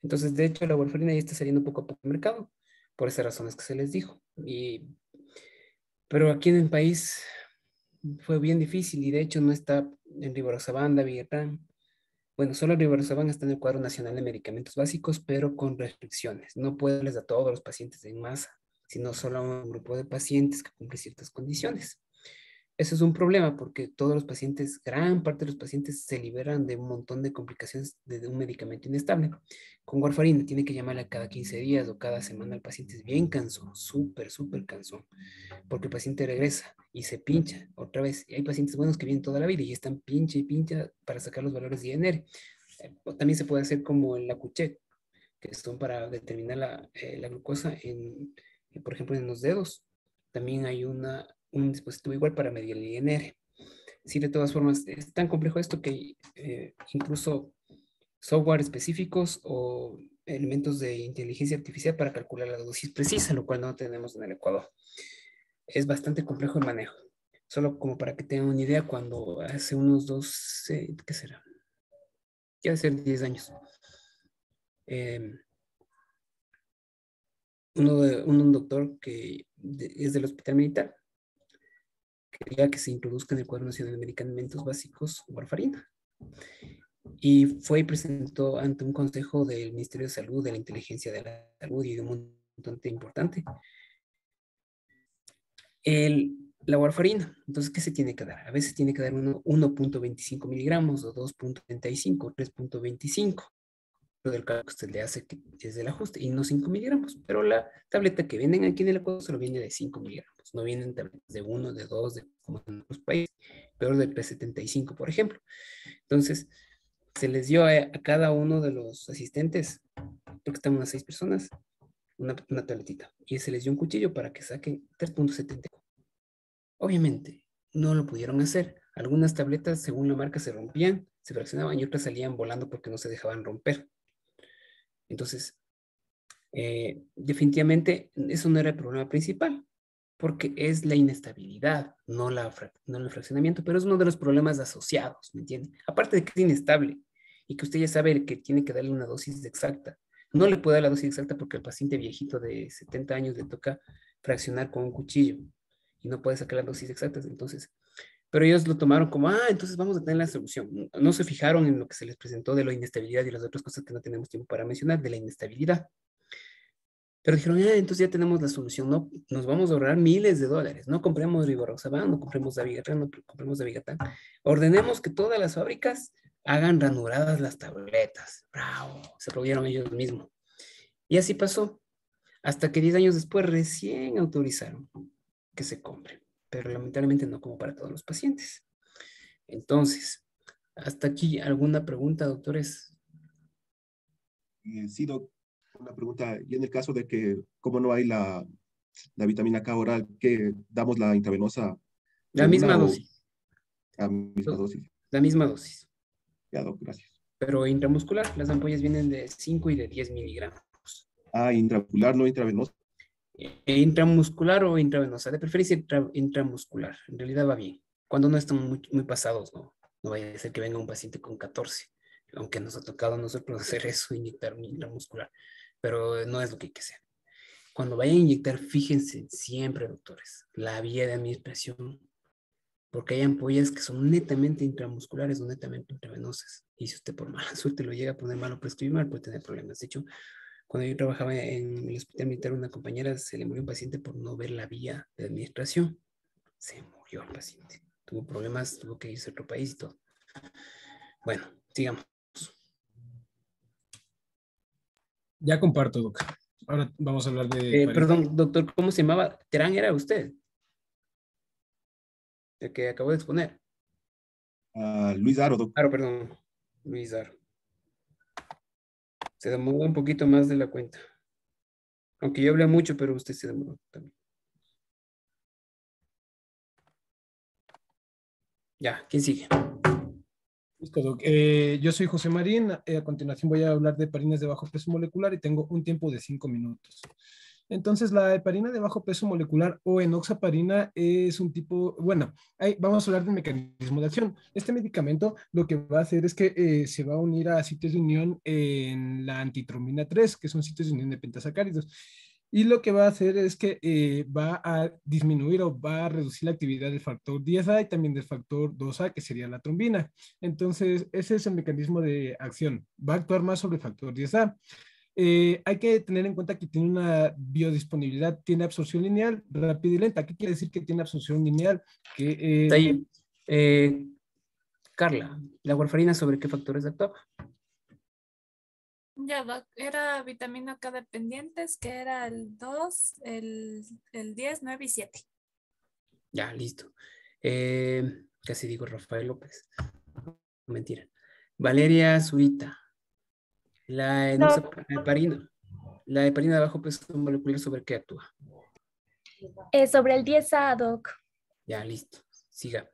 C: Entonces, de hecho, la warfarina ya está saliendo poco a poco al mercado, por esas razones que se les dijo. Pero aquí en el país fue bien difícil y de hecho no está en Rivaroxaban, Davigatran. Bueno, solo Rivaroxaban está en el cuadro nacional de medicamentos básicos, pero con restricciones. No puede darles a todos los pacientes en masa, sino solo a un grupo de pacientes que cumple ciertas condiciones. Eso es un problema porque todos los pacientes, gran parte de los pacientes se liberan de un montón de complicaciones de un medicamento inestable. Con warfarina tiene que llamarle cada 15 días o cada semana al paciente. Es bien cansón, súper cansón, porque el paciente regresa y se pincha otra vez. Y hay pacientes buenos que vienen toda la vida y están pincha y pincha para sacar los valores de INR. También se puede hacer como el Acucheck, que son para determinar la glucosa por ejemplo, en los dedos. También hay un dispositivo igual para medir el INR. Sí, de todas formas, es tan complejo esto que incluso software específicos o elementos de inteligencia artificial para calcular la dosis precisa, lo cual no tenemos en el Ecuador. Es bastante complejo el manejo. Solo como para que tengan una idea, cuando hace unos ¿qué será? Ya hace 10 años. Un doctor que es del Hospital Militar quería que se introduzca en el Cuadro Nacional de Medicamentos Básicos warfarina. Y fue y presentó ante un consejo del Ministerio de Salud, de la Inteligencia de la Salud y de un montón importante la warfarina. Entonces, ¿qué se tiene que dar? A veces tiene que dar 1.25 miligramos o 2.35 o 3.25. Del cálculo que usted le hace que es del ajuste y no 5 miligramos, pero la tableta que venden aquí en el Ecuador solo viene de 5 miligramos, no vienen tabletas de 1, de 2, como en otros países, peor del P75, por ejemplo. Entonces, se les dio a cada uno de los asistentes, porque están unas 6 personas, una tabletita, y se les dio un cuchillo para que saquen 3.70. Obviamente, no lo pudieron hacer. Algunas tabletas, según la marca, se rompían, se fraccionaban y otras salían volando porque no se dejaban romper. Entonces, definitivamente eso no era el problema principal, porque es la inestabilidad, no el fraccionamiento, pero es uno de los problemas asociados, ¿me entiende? Aparte de que es inestable y que usted ya sabe que tiene que darle una dosis exacta. No le puede dar la dosis exacta porque al paciente viejito de 70 años le toca fraccionar con un cuchillo y no puede sacar las dosis exactas, entonces. Pero ellos lo tomaron como, entonces vamos a tener la solución. No se fijaron en lo que se les presentó de la inestabilidad y las otras cosas que no tenemos tiempo para mencionar, de la inestabilidad. Pero dijeron, entonces ya tenemos la solución, no, nos vamos a ahorrar miles de dólares, no compremos rivaroxaban, no compremos dabigatran, no compremos dabigatran. Ordenemos que todas las fábricas hagan ranuradas las tabletas. Bravo, se prohibieron ellos mismos. Y así pasó, hasta que 10 años después recién autorizaron que se compre, pero lamentablemente no como para todos los pacientes. Entonces, hasta aquí, ¿alguna pregunta, doctores?
K: Sí, doc. Una pregunta, y en el caso de que, como no hay la vitamina K oral, ¿qué damos la intravenosa?
C: La misma dosis.
K: La misma dosis.
C: La misma dosis.
K: Ya, doc, gracias.
C: Pero intramuscular, las ampollas vienen de 5 y de 10 miligramos.
K: Intramuscular, no intravenosa.
C: Intramuscular o intravenosa, de preferencia intramuscular. En realidad va bien. Cuando no están muy pasados, no vaya a ser que venga un paciente con 14, aunque nos ha tocado a nosotros hacer eso, inyectar intramuscular. Pero no es lo que hay que hacer. Cuando vayan a inyectar, fíjense siempre, doctores, la vía de administración, porque hay ampollas que son netamente intramusculares o netamente intravenosas. Y si usted por mala suerte lo llega a poner mal o prescribir mal, puede tener problemas. De hecho, cuando yo trabajaba en el hospital militar, una compañera se le murió un paciente por no ver la vía de administración. Se murió el paciente. Tuvo problemas, tuvo que irse a otro país y todo. Bueno, sigamos.
D: Ya comparto, doc. Ahora vamos a hablar de...
C: perdón, doctor, ¿cómo se llamaba? ¿Terán era usted? El que acabo de exponer.
K: Luis Aro, doctor.
C: Aro, perdón. Luis Aro. Se demoró un poquito más de la cuenta. Aunque yo hablé mucho, pero usted se demoró también. Ya, ¿quién sigue?
D: Listo, doc. Yo soy José Marín. A continuación voy a hablar de heparinas de bajo peso molecular y tengo un tiempo de 5 minutos. Entonces, la heparina de bajo peso molecular o enoxaparina es un tipo, bueno, vamos a hablar del mecanismo de acción. Este medicamento lo que va a hacer es que se va a unir a sitios de unión en la antitrombina 3, que son sitios de unión de pentasacáridos. Y lo que va a hacer es que va a disminuir o va a reducir la actividad del factor 10A y también del factor 2A, que sería la trombina. Entonces, ese es el mecanismo de acción. Va a actuar más sobre el factor 10A. Hay que tener en cuenta que tiene una biodisponibilidad, tiene absorción lineal, rápida y lenta. ¿Qué quiere decir que tiene absorción lineal?
C: Carla, ¿la warfarina sobre qué factores actúa?
A: Ya, doc, era vitamina K dependientes, que era el 2, el 10, 9 y 7.
C: Ya, listo. Casi digo Rafael López. Mentira. Valeria Zurita. La heparina de bajo peso molecular, ¿sobre qué actúa?
O: Sobre el 10A, doc.
C: Ya, listo. Siga.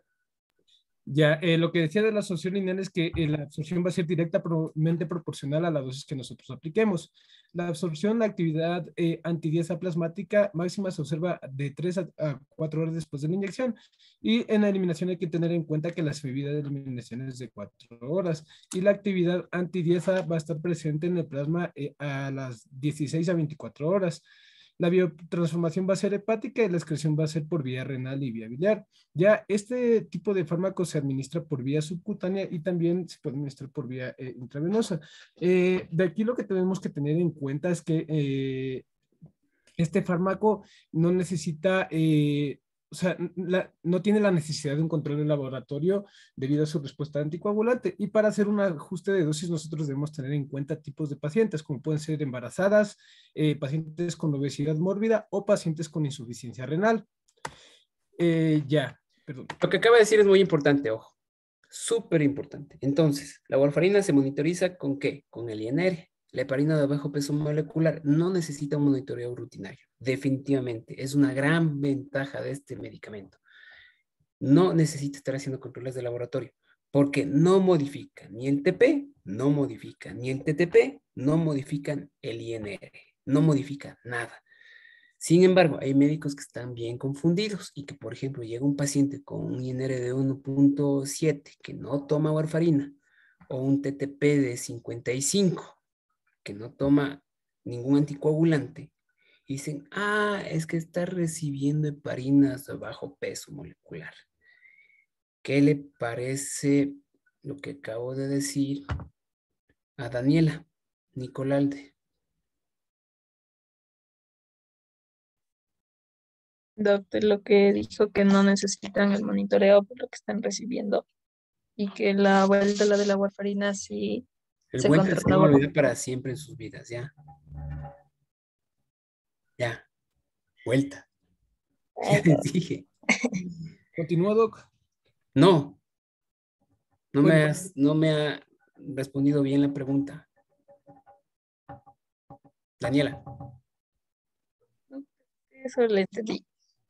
D: Ya, lo que decía de la absorción lineal es que la absorción va a ser directamente proporcional a la dosis que nosotros apliquemos. La absorción, la actividad anti-10A plasmática máxima se observa de 3 a 4 horas después de la inyección. Y en la eliminación hay que tener en cuenta que la semivida de eliminación es de 4 horas. Y la actividad anti-10A va a estar presente en el plasma a las 16 a 24 horas. La biotransformación va a ser hepática y la excreción va a ser por vía renal y vía biliar. Ya este tipo de fármaco se administra por vía subcutánea y también se puede administrar por vía intravenosa. De aquí lo que tenemos que tener en cuenta es que este fármaco no necesita... o sea, no tiene la necesidad de un control de laboratorio debido a su respuesta anticoagulante. Y para hacer un ajuste de dosis, nosotros debemos tener en cuenta tipos de pacientes, como pueden ser embarazadas, pacientes con obesidad mórbida o pacientes con insuficiencia renal. Perdón.
C: Lo que acaba de decir es muy importante, ojo. Súper importante. Entonces, la warfarina se monitoriza ¿con qué? Con el INR. La heparina de bajo peso molecular no necesita un monitoreo rutinario. Definitivamente. Es una gran ventaja de este medicamento. No necesita estar haciendo controles de laboratorio. porque no modifican ni el TP, no modifican ni el TTP, no modifican el INR, no modifican nada. Sin embargo, hay médicos que están bien confundidos y que, por ejemplo, llega un paciente con un INR de 1.7 que no toma warfarina o un TTP de 55 que no toma ningún anticoagulante y dicen, es que está recibiendo heparinas de bajo peso molecular. ¿Qué le parece lo que acabo de decir a Daniela Nicolalde?
P: Doctor, lo que dijo que no necesitan el monitoreo por lo que están recibiendo y que la vuelta, la de la warfarina, sí
C: El
P: se
C: buen se va a
P: controla.
C: olvidar para siempre en sus vidas, ¿ya? Ya. Vuelta. Ya les dije.
D: ¿Continúa, Doc?
C: No. No
D: Bueno.
C: no me ha respondido bien la pregunta. Daniela.
P: Eso le entendí.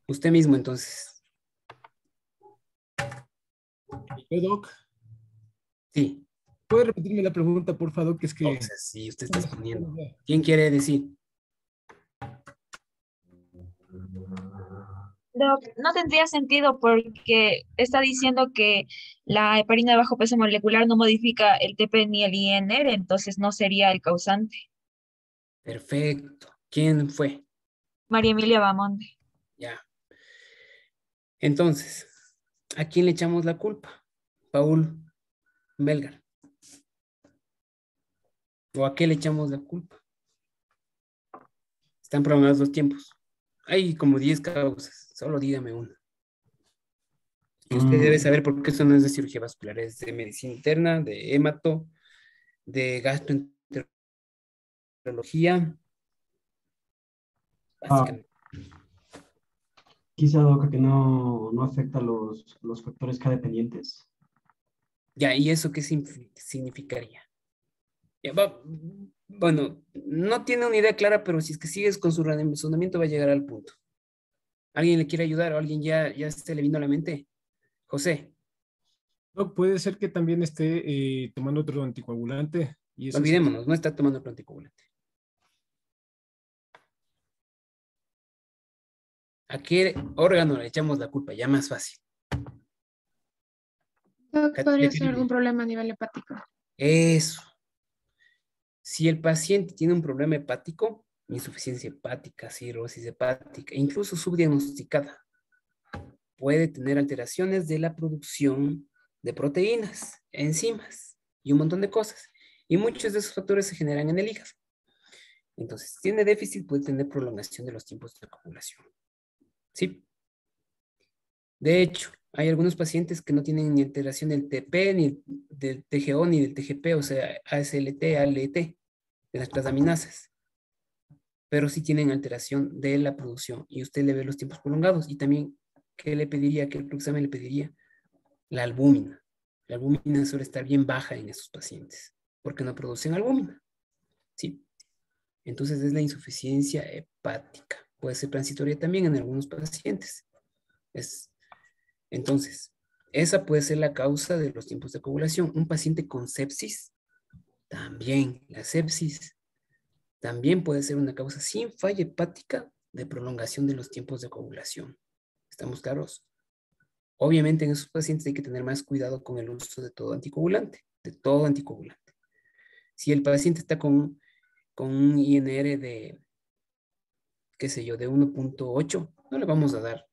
C: Usted mismo, entonces.
D: Doc.
C: Sí.
D: ¿Puede repetirme la pregunta, por favor? Que es que...
C: Entonces, sí, usted está exponiendo. ¿Quién quiere decir?
Q: Doc, no tendría sentido porque está diciendo que la heparina de bajo peso molecular no modifica el TP ni el INR, entonces no sería el causante.
C: Perfecto. ¿Quién fue?
Q: María Emilia Bamonde.
C: Ya. Entonces, ¿a quién le echamos la culpa? Paul Melgar. ¿O a qué le echamos la culpa? Están programados los tiempos. Hay como 10 causas. Solo dígame una. Y usted debe saber por qué eso no es de cirugía vascular. Es de medicina interna, de hemato, de gastroenterología. Básicamente.
R: Quizá, Doc, que no afecta los factores K dependientes.
C: Ya, ¿y eso qué significaría? Ya, bueno, no tiene una idea clara, pero si es que sigues con su razonamiento va a llegar al punto. ¿Alguien le quiere ayudar o alguien ya se le vino a la mente? José.
D: No, puede ser que también esté tomando otro anticoagulante. Y eso
C: olvidémonos, no está tomando otro anticoagulante. ¿A qué órgano le echamos la culpa? Ya más fácil.
L: Podría ser algún problema a nivel hepático.
C: Eso. Si el paciente tiene un problema hepático, insuficiencia hepática, cirrosis hepática, incluso subdiagnosticada, puede tener alteraciones de la producción de proteínas, enzimas y un montón de cosas. Y muchos de esos factores se generan en el hígado. Entonces, si tiene déficit, puede tener prolongación de los tiempos de coagulación. ¿Sí? De hecho, hay algunos pacientes que no tienen ni alteración del TP, ni del TGO, ni del TGP, o sea, ASLT, ALT, de las transaminasas. Pero sí tienen alteración de la producción y usted le ve los tiempos prolongados. Y también, ¿qué le pediría? ¿Qué examen le pediría? La albúmina. La albúmina suele estar bien baja en esos pacientes porque no producen albúmina. ¿Sí? Entonces es la insuficiencia hepática. Puede ser transitoria también en algunos pacientes. Entonces, esa puede ser la causa de los tiempos de coagulación. Un paciente con sepsis, también la sepsis, también puede ser una causa sin falla hepática de prolongación de los tiempos de coagulación. ¿Estamos claros? Obviamente en esos pacientes hay que tener más cuidado con el uso de todo anticoagulante, Si el paciente está con un INR de, qué sé yo, de 1.8, no le vamos a dar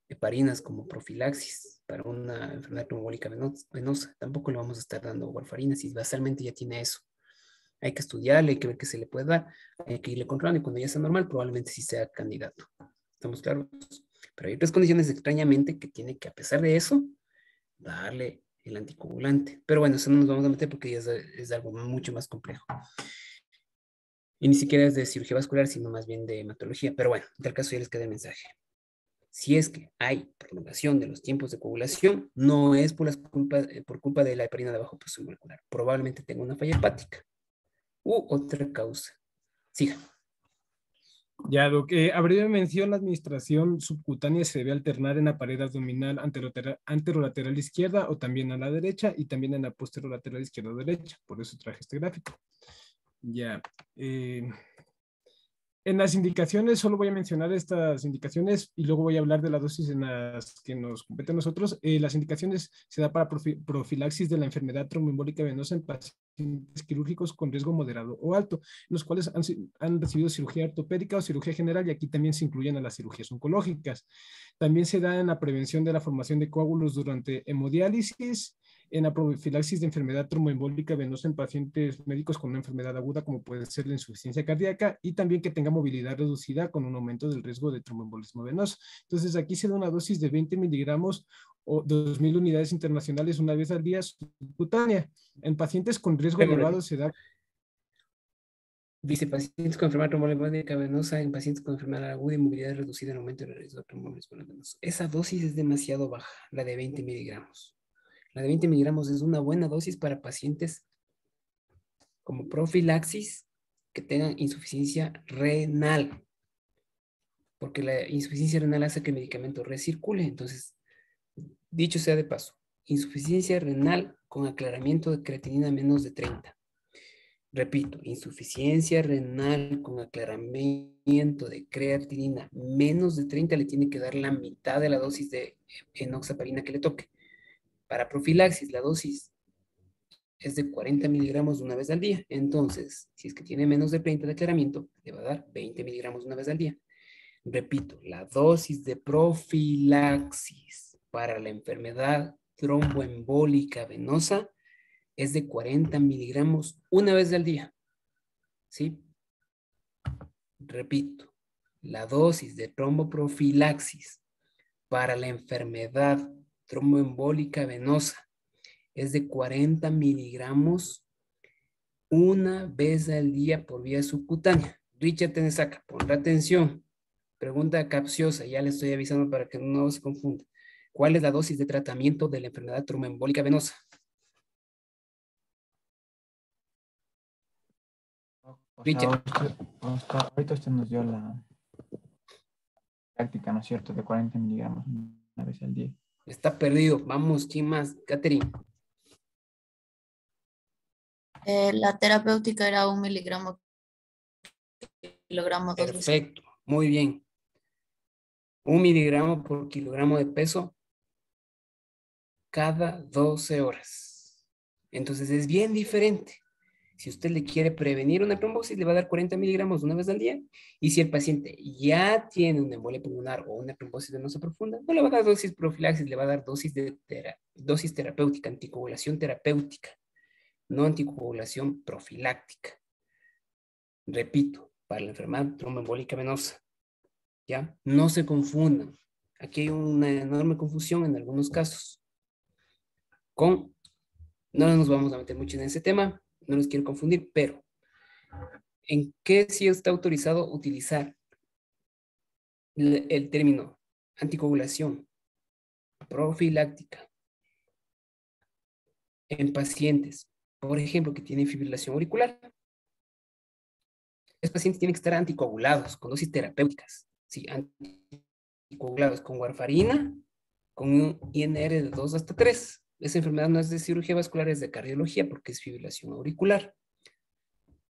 C: heparinas como profilaxis para una enfermedad pneumónica venosa. Tampoco le vamos a estar dando warfarina si basalmente ya tiene eso. Hay que estudiarle, hay que ver qué se le puede dar, hay que irle controlando y cuando ya sea normal probablemente sí sea candidato. ¿Estamos claros? Pero hay otras condiciones extrañamente que tiene que, a pesar de eso, darle el anticoagulante. Pero bueno, eso no nos vamos a meter porque ya es algo mucho más complejo. Y ni siquiera es de cirugía vascular, sino más bien de hematología. Pero bueno, en tal caso ya les queda el mensaje. Si es que hay prolongación de los tiempos de coagulación, no es por culpa de la heparina de bajo peso molecular. Probablemente tenga una falla hepática u otra causa. Siga.
D: Ya, lo que a breve mención, la administración subcutánea se debe alternar en la pared abdominal anterolateral izquierda o también a la derecha y también en la posterolateral izquierda o derecha. Por eso traje este gráfico. Ya. En las indicaciones, solo voy a mencionar estas indicaciones y luego voy a hablar de la dosis en las que nos compete a nosotros. Las indicaciones se da para profilaxis de la enfermedad tromboembólica venosa en pacientes quirúrgicos con riesgo moderado o alto, en los cuales han recibido cirugía ortopédica o cirugía general, y aquí también se incluyen a las cirugías oncológicas. También se da en la prevención de la formación de coágulos durante hemodiálisis, en la profilaxis de enfermedad tromboembólica venosa en pacientes médicos con una enfermedad aguda como puede ser la insuficiencia cardíaca, y también que tenga movilidad reducida con un aumento del riesgo de tromboembolismo venoso. Entonces aquí se da una dosis de 20 miligramos o 2.000 unidades internacionales una vez al día subcutánea. En pacientes con riesgo elevado se da...
C: Dice, pacientes con enfermedad tromboembólica venosa en pacientes con enfermedad aguda y movilidad reducida en aumento del riesgo de tromboembolismo venoso. Esa dosis es demasiado baja, la de 20 miligramos. La de 20 miligramos es una buena dosis para pacientes como profilaxis que tengan insuficiencia renal, porque la insuficiencia renal hace que el medicamento recircule. Entonces, dicho sea de paso, insuficiencia renal con aclaramiento de creatinina menos de 30. Repito, insuficiencia renal con aclaramiento de creatinina menos de 30 le tiene que dar la mitad de la dosis de enoxaparina que le toque. Para profilaxis, la dosis es de 40 miligramos una vez al día. Entonces, si es que tiene menos de 30 de aclaramiento, le va a dar 20 miligramos una vez al día. Repito, la dosis de profilaxis para la enfermedad tromboembólica venosa es de 40 miligramos una vez al día. ¿Sí? Repito, la dosis de tromboprofilaxis para la enfermedad tromboembólica venosa es de 40 miligramos una vez al día por vía subcutánea. Richard Tenesaca, pon atención. Pregunta capciosa, ya le estoy avisando para que no se confunda. ¿Cuál es la dosis de tratamiento de la enfermedad tromboembólica venosa?
S: Richard. Ahorita usted nos dio la práctica, ¿no es cierto?, de 40 miligramos una vez al día.
C: Está perdido. Vamos, ¿quién más? Catherine.
T: La terapéutica era 1 miligramo kilogramo.
C: Perfecto, muy bien. 1 miligramo por kilogramo de peso cada 12 horas. Entonces es bien diferente. Si usted le quiere prevenir una trombosis, le va a dar 40 miligramos una vez al día. Y si el paciente ya tiene una embolia pulmonar o una trombosis venosa profunda, no le va a dar dosis profilaxis, le va a dar dosis terapéutica, anticoagulación terapéutica, no anticoagulación profiláctica. Repito, para la enfermedad tromboembólica venosa. ¿Ya? No se confundan. Aquí hay una enorme confusión en algunos casos. No nos vamos a meter mucho en ese tema. No los quiero confundir, pero ¿en qué sí está autorizado utilizar el término anticoagulación profiláctica en pacientes, por ejemplo, que tienen fibrilación auricular? Los pacientes tienen que estar anticoagulados con dosis terapéuticas. Sí, anticoagulados con warfarina, con un INR de 2 hasta 3. Esa enfermedad no es de cirugía vascular, es de cardiología porque es fibrilación auricular.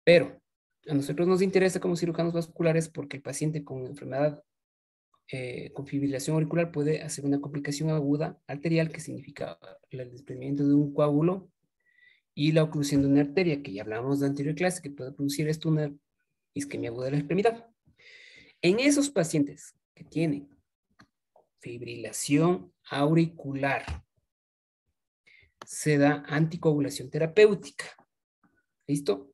C: Pero a nosotros nos interesa como cirujanos vasculares porque el paciente con enfermedad con fibrilación auricular puede hacer una complicación aguda arterial, que significa el desprendimiento de un coágulo y la oclusión de una arteria, que ya hablamos de anterior clase, que puede producir esto una isquemia aguda de la extremidad. En esos pacientes que tienen fibrilación auricular, se da anticoagulación terapéutica. ¿Listo?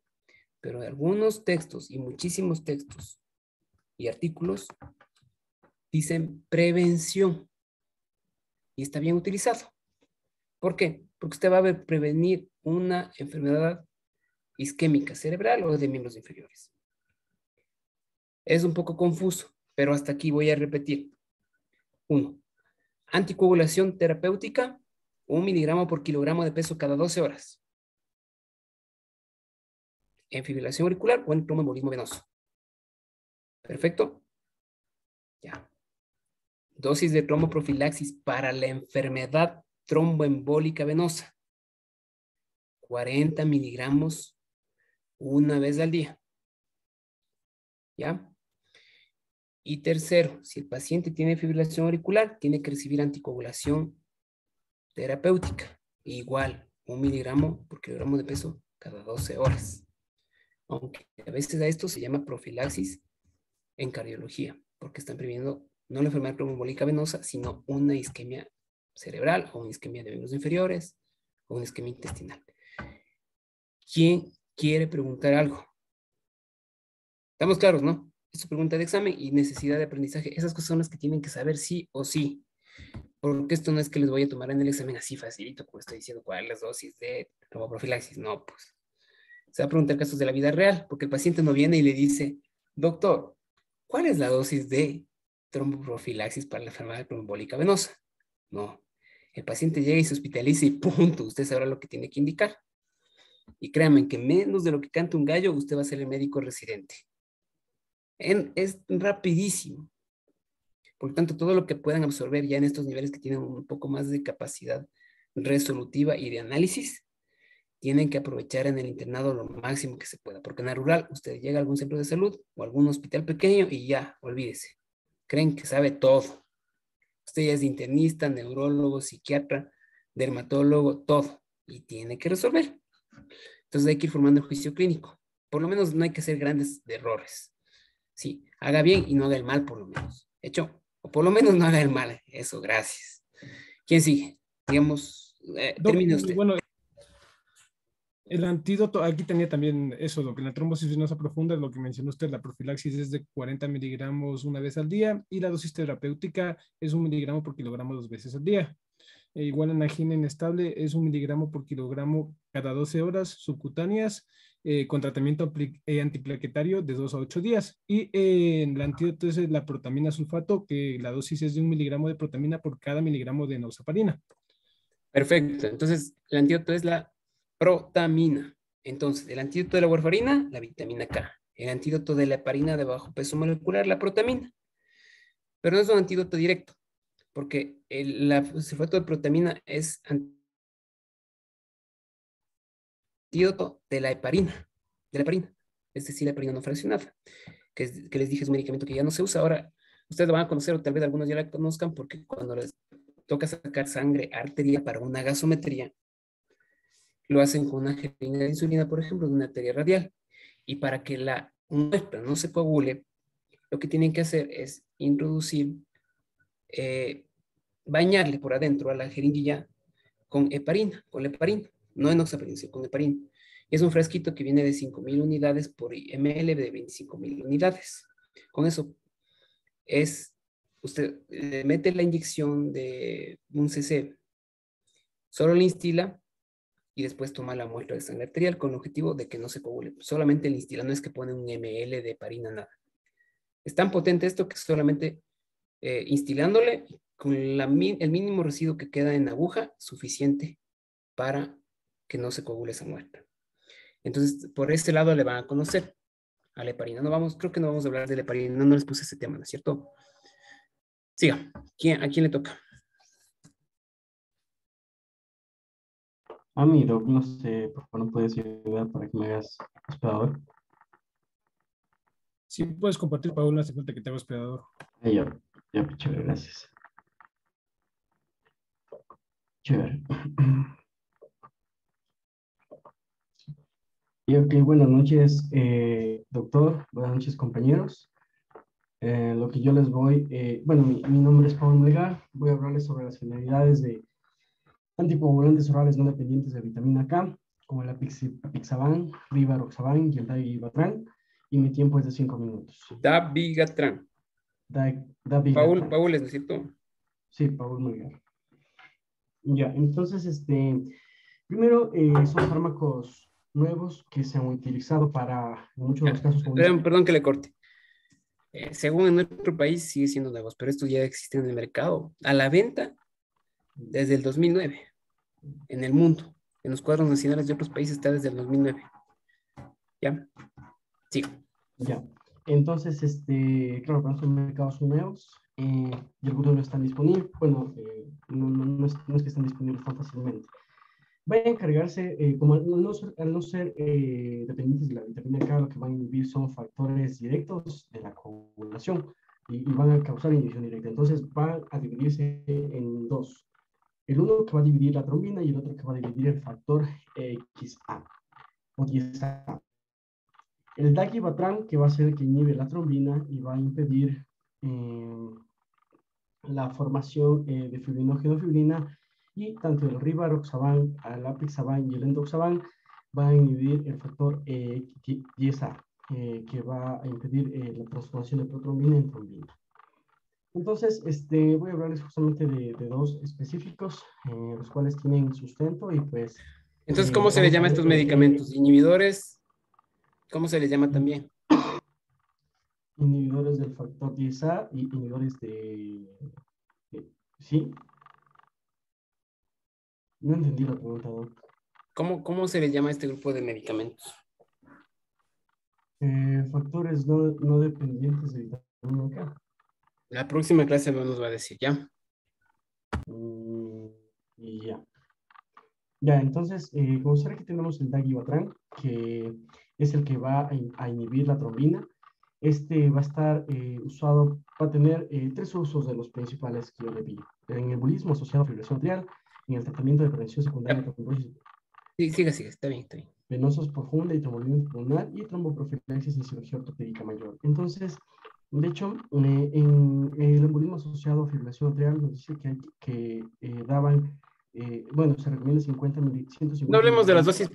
C: Pero algunos textos y muchísimos textos y artículos dicen prevención. Y está bien utilizado. ¿Por qué? Porque usted va a prevenir una enfermedad isquémica cerebral o de miembros inferiores. Es un poco confuso, pero hasta aquí voy a repetir. 1. Anticoagulación terapéutica, 1 miligramo por kilogramo de peso cada 12 horas. En fibrilación auricular o en tromboembolismo venoso. Perfecto. Ya. Dosis de tromboprofilaxis para la enfermedad tromboembólica venosa. 40 miligramos una vez al día. ¿Ya? Y tercero, si el paciente tiene fibrilación auricular, tiene que recibir anticoagulación terapéutica. Igual, 1 miligramo por kilogramo de peso cada 12 horas. Aunque a veces a esto se llama profilaxis en cardiología, porque están previniendo no la enfermedad tromboembólica venosa, sino una isquemia cerebral o una isquemia de miembros inferiores o una isquemia intestinal. ¿Quién quiere preguntar algo? Estamos claros, ¿no? Es pregunta de examen y necesidad de aprendizaje. Esas cosas son las que tienen que saber sí o sí. Porque esto no es que les voy a tomar en el examen así facilito, como estoy diciendo cuál es la dosis de tromboprofilaxis. No, pues. Se va a preguntar casos de la vida real, porque el paciente no viene y le dice, doctor, ¿cuál es la dosis de tromboprofilaxis para la enfermedad tromboembólica venosa? No. El paciente llega y se hospitaliza y punto. Usted sabrá lo que tiene que indicar. Y créanme que menos de lo que canta un gallo, usted va a ser el médico residente. Es rapidísimo. Por lo tanto, todo lo que puedan absorber ya en estos niveles que tienen un poco más de capacidad resolutiva y de análisis, tienen que aprovechar en el internado lo máximo que se pueda. Porque en la rural, usted llega a algún centro de salud o algún hospital pequeño y ya, olvídese. Creen que sabe todo. Usted ya es internista, neurólogo, psiquiatra, dermatólogo, todo. Y tiene que resolver. Entonces hay que ir formando el juicio clínico. Por lo menos no hay que hacer grandes errores. Sí, haga bien y no haga el mal por lo menos. ¿Hecho? O por lo menos no haga el mal. Eso, gracias. ¿Quién sigue? Digamos, termine usted.
D: Bueno, el antídoto, aquí tenía también eso, lo que la trombosis venosa profunda, lo que mencionó usted, la profilaxis es de 40 miligramos una vez al día y la dosis terapéutica es 1 miligramo por kilogramo 2 veces al día. Igual en angina inestable es 1 miligramo por kilogramo cada 12 horas subcutáneas con tratamiento antiplaquetario de 2 a 8 días. Y en el antídoto es la protamina sulfato, que la dosis es de 1 miligramo de protamina por cada miligramo de enoxaparina.
C: Perfecto. Entonces, el antídoto es la protamina. Entonces, el antídoto de la warfarina, la vitamina K. El antídoto de la heparina de bajo peso molecular, la protamina. Pero no es un antídoto directo, porque el sulfato de protamina es antídoto de la heparina, es decir, la heparina no fraccionada, que les dije es un medicamento que ya no se usa. Ahora, ustedes lo van a conocer o tal vez algunos ya la conozcan, porque cuando les toca sacar sangre arterial para una gasometría, lo hacen con una jeringa de insulina, por ejemplo, de una arteria radial. Y para que la muestra no se coagule, lo que tienen que hacer es introducir, bañarle por adentro a la jeringuilla con heparina, no enoxaparina, sino con heparina. Y es un frasquito que viene de 5,000 unidades por ml de 25,000 unidades. Con eso usted mete la inyección de un cc, solo la instila y después toma la muestra de sangre arterial con el objetivo de que no se coagule. Solamente la instila, no es que pone un ml de heparina, nada. Es tan potente esto que solamente instilándole con el mínimo residuo que queda en la aguja, suficiente para que no se coagule esa muestra. Entonces, por este lado le van a conocer a la heparina. Creo que no vamos a hablar de la heparina, no les puse ese tema, ¿no es cierto? Siga. ¿A quién le toca?
R: A mí, Doc, no sé, por favor, ¿no puedes ayudar para que me hagas hospedador?
D: Sí, puedes compartir, Paul, no hace falta que te haga hospedador.
R: Ya, chévere, gracias. Chévere. Y ok, buenas noches, doctor. Buenas noches, compañeros. Lo que yo les voy, bueno, mi nombre es Pablo Melgar. Voy a hablarles sobre las finalidades de anticoagulantes orales no dependientes de vitamina K, como el apixaban, rivaroxaban y el dabigatran. Y mi tiempo es de 5 minutos.
C: Dabigatran. Paul, ¿es cierto?
R: Sí, Paul Melgar. Ya, entonces, primero son fármacos nuevos que se han utilizado para, en muchos de los casos...
C: Perdón que le corte. Según en nuestro país sigue siendo nuevos, pero estos ya existen en el mercado, a la venta desde el 2009, en el mundo. En los cuadros nacionales de otros países está desde el 2009. ¿Ya? Sí.
R: Ya. Entonces, claro, para los mercados son nuevos y algunos no están disponibles. Bueno, no es que estén disponibles tan fácilmente. Va a encargarse, como al no ser dependientes de la vitamina K, lo que van a inhibir son factores directos de la coagulación y van a causar inhibición directa. Entonces van a dividirse en dos. El uno que va a dividir la trombina y el otro que va a dividir el factor XA o 10A. El daxibatran, que va a ser el que inhibe la trombina y va a impedir la formación de fibrinogenofibrilina, y tanto el rivaroxaban, el apixaban y el endoxaban van a inhibir el factor 10A, que va a impedir la transformación de protrombina en trombina. Entonces, voy a hablarles justamente de dos específicos, los cuales tienen sustento y pues...
C: Entonces, ¿cómo se les llama estos medicamentos? ¿Inhibidores? ¿Cómo se les llama también?
R: Inhibidores del factor 10A y inhibidores ¿sí? No entendí la pregunta, Doc.
C: ¿Cómo se les llama a este grupo de medicamentos?
R: Factores no dependientes de vitamina K.
C: La próxima clase nos va a decir, ¿ya?
R: Y ya. Ya, entonces, como saben, aquí tenemos el daxibatran, que es el que va a inhibir la trombina. Va a estar usado, va a tener tres usos de los principales que yo le vi. En el embolismo asociado a fibrilación arterial, en el tratamiento de prevención secundaria de trombosis.
C: Sí, sigue, está bien.
R: Venosos profunda y trombolismo pulmonar y tromboprofilaxis en cirugía ortopédica mayor. Entonces, de hecho, en el embolismo asociado a fibrilación arterial nos dice que daban, bueno, se recomienda 150.
C: No hablemos de las dosis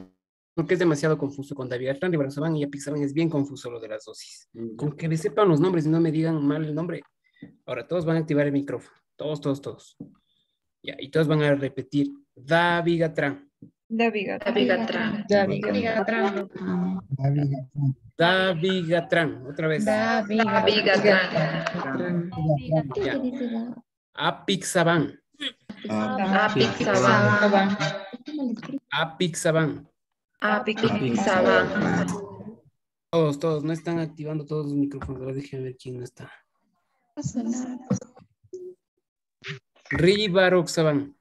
C: porque es demasiado confuso. Con dabigatran, rivaroxaban y apixaban es bien confuso lo de las dosis. Con que me sepan los nombres y no me digan mal el nombre. Ahora, todos van a activar el micrófono. Todos. Ya, y todos van a repetir dabigatran.
Q: Dabigatran.
C: Otra vez.
Q: Dabigatran.
C: Ya. Apixaban. Todos, no están activando todos los micrófonos. Ahora déjenme ver quién no está. Rivaroxaban.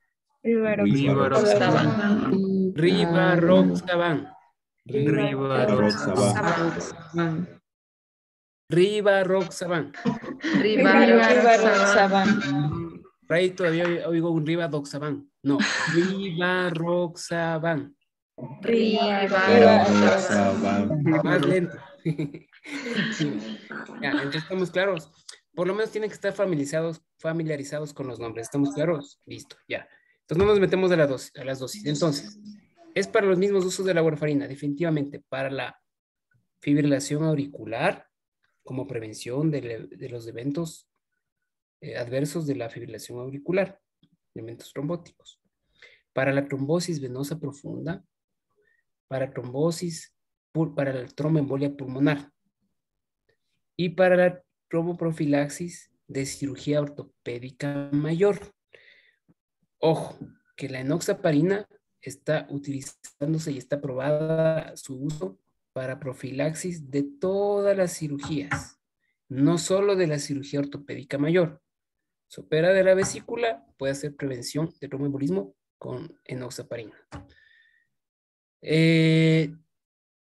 C: Por ahí todavía oigo un rivaroxaban. No, rivaroxaban. Más lento. Ya, entonces estamos claros. Por lo menos tienen que estar familiarizados con los nombres. ¿Estamos claros? Listo, ya. Entonces no nos metemos a las dosis. Entonces, es para los mismos usos de la warfarina, definitivamente. Para la fibrilación auricular, como prevención de los eventos adversos de la fibrilación auricular, eventos trombóticos. Para la trombosis venosa profunda, para la tromboembolia pulmonar y para la tromboprofilaxis de cirugía ortopédica mayor. Ojo, que la enoxaparina está utilizándose y está aprobada su uso para profilaxis de todas las cirugías, no solo de la cirugía ortopédica mayor. Se opera de la vesícula, puede hacer prevención de tromboembolismo con enoxaparina.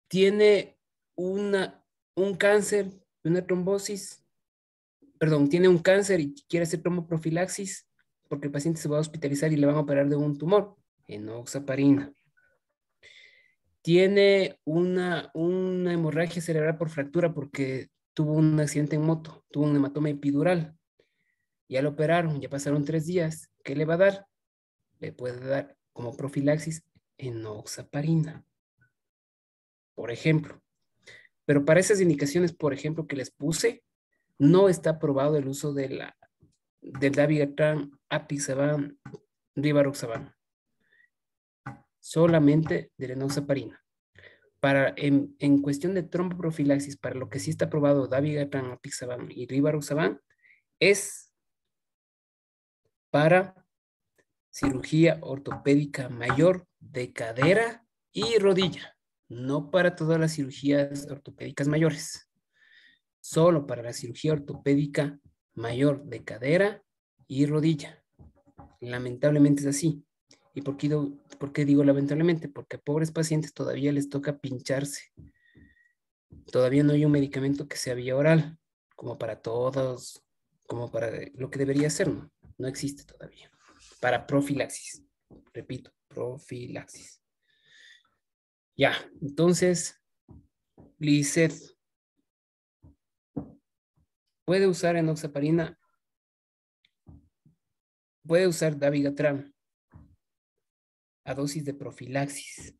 C: Tiene un cáncer, una trombosis, perdón, tiene un cáncer y quiere hacer tromboprofilaxis porque el paciente se va a hospitalizar y le van a operar de un tumor, enoxaparina. Tiene una hemorragia cerebral por fractura porque tuvo un accidente en moto, tuvo un hematoma epidural. Ya lo operaron, ya pasaron 3 días. ¿Qué le va a dar? Le puede dar como profilaxis enoxaparina, por ejemplo. Pero para esas indicaciones, por ejemplo, que les puse, no está aprobado el uso del dabigatran, apixaban, rivaroxaban. Solamente de la enoxaparina. En cuestión de tromboprofilaxis, para lo que sí está aprobado dabigatran, apixaban y rivaroxaban, es para cirugía ortopédica mayor de cadera y rodilla, no para todas las cirugías ortopédicas mayores. solo para la cirugía ortopédica mayor de cadera y rodilla. Lamentablemente es así. ¿Y por qué digo lamentablemente? Porque a pobres pacientes todavía les toca pincharse. Todavía no hay un medicamento que sea vía oral, como para todos, como para lo que debería ser, ¿no? No existe todavía. Para profilaxis. Repito, profilaxis. Ya, entonces, Lizeth, puede usar enoxaparina, puede usar dabigatran a dosis de profilaxis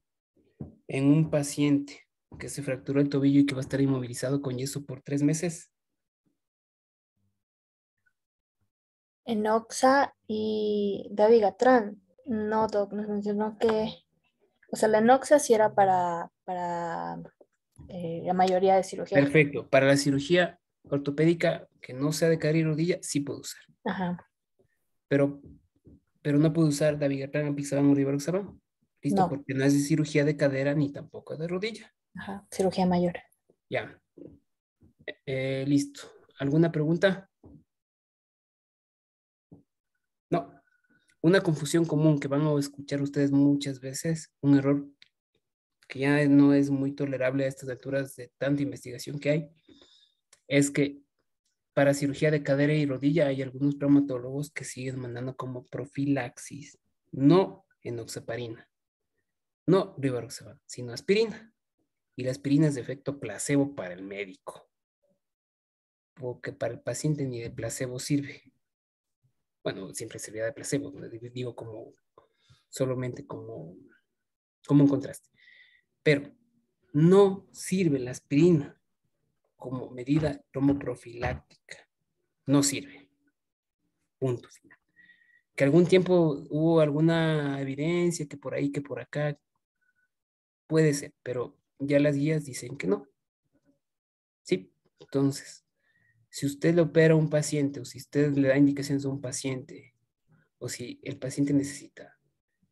C: en un paciente que se fracturó el tobillo y que va a estar inmovilizado con yeso por 3 meses.
O: Enoxa y dabigatran. No, doc, nos mencionó que, o sea, la enoxa sí era para la mayoría de cirugías.
C: Perfecto. Para la cirugía ortopédica que no sea de cadera y rodilla, sí puedo usar.
O: Ajá.
C: Pero no puedo usar dabigatran, apixaban o rivaroxaban. ¿Listo?
O: No.
C: Porque no es de cirugía de cadera ni tampoco de rodilla.
O: Ajá, cirugía mayor.
C: Ya. Listo. ¿Alguna pregunta? No. Una confusión común que van a escuchar ustedes muchas veces, un error que ya no es muy tolerable a estas alturas de tanta investigación que hay, es que para cirugía de cadera y rodilla hay algunos traumatólogos que siguen mandando como profilaxis, no enoxaparina, no rivaroxaban, sino aspirina. Y la aspirina es de efecto placebo para el médico, porque para el paciente ni de placebo sirve. Bueno, siempre servirá de placebo, digo como solamente como un contraste. Pero no sirve la aspirina como medida tromoprofiláctica. No sirve. Punto final. Que algún tiempo hubo alguna evidencia que por ahí, que por acá, puede ser, pero ya las guías dicen que no. Sí, entonces, si usted le opera a un paciente o si usted le da indicaciones a un paciente o si el paciente necesita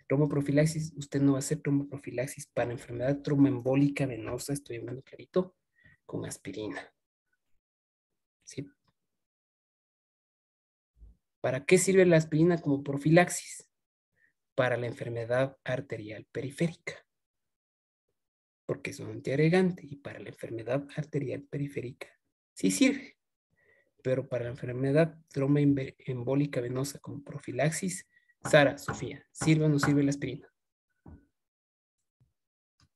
C: tromboprofilaxis, usted no va a hacer tromboprofilaxis para enfermedad tromboembólica venosa, estoy hablando clarito, con aspirina. ¿Sí? ¿Para qué sirve la aspirina como profilaxis? Para la enfermedad arterial periférica. Porque es un antiagregante y para la enfermedad arterial periférica sí sirve. Pero para la enfermedad tromboembólica venosa como profilaxis, Sara, Sofía, ¿sirve o no sirve la aspirina?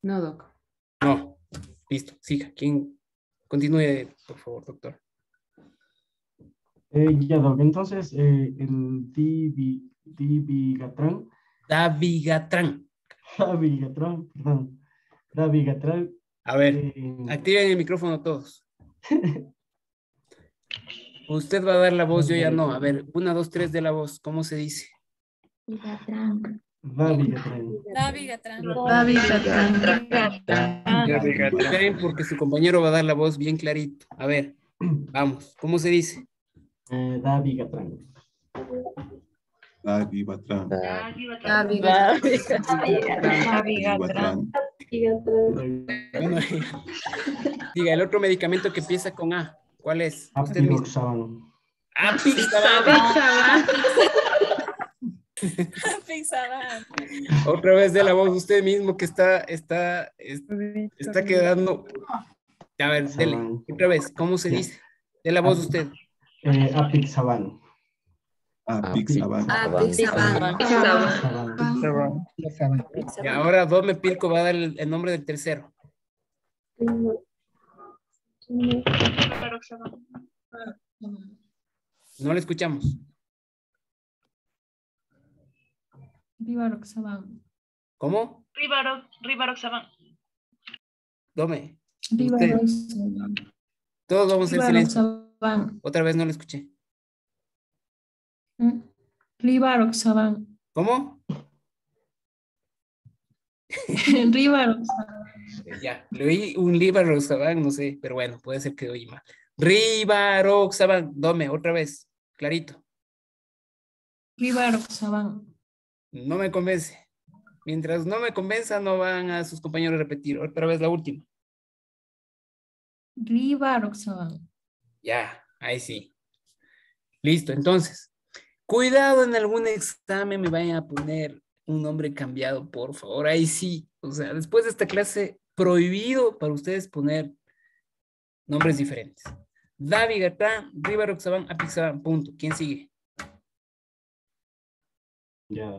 I: No, doc.
C: No. Listo, siga. ¿Quién? Continúe, por favor, doctor.
R: Ya, doc. Entonces, el dabigatran.
C: Dabigatran.
R: Dabigatran, perdón. Dabigatran.
C: A ver, activen el micrófono todos. Usted va a dar la voz, yo ya no. A ver, 1, 2, 3 de la voz. ¿Cómo se dice?
R: Dabigatran.
C: Esperen porque su compañero va a dar la voz bien clarito. A ver, vamos. ¿Cómo se dice?
R: Dabigatran.
K: Dabigatran.
C: Bueno, diga, el otro medicamento que empieza con A. ¿Cuál es?
R: Apixaban.
A: Apixaban.
C: Otra vez de la voz usted mismo que está quedando. A ver, dele. Otra vez, ¿cómo se dice? De la voz usted.
R: Apixaban.
C: Y ahora Dome Pilco va a dar el nombre del tercero. No le escuchamos.
L: Rivaroxaban.
C: ¿Cómo?
G: Rivaroxaban.
C: Dome.
L: Rivaroxaban.
C: Todos vamos a hacer silencio. Otra vez no le escuché.
L: Rivaroxaban.
C: ¿Cómo?
L: Rivaroxaban.
C: Ya, le oí un rivaroxaban, no sé, pero bueno, puede ser que oí mal. Rivaroxaban, Dome, otra vez, clarito.
L: Rivaroxaban.
C: No me convence. Mientras no me convenza, no van a sus compañeros a repetir. Otra vez la última.
L: Rivaroxaban.
C: Ya, ahí sí. Listo, entonces. Cuidado en algún examen me vayan a poner un nombre cambiado, por favor. Ahí sí. O sea, después de esta clase, prohibido para ustedes poner nombres diferentes. David Gatán, Riva Roxaban, Apixaban, punto. ¿Quién sigue?
R: Ya,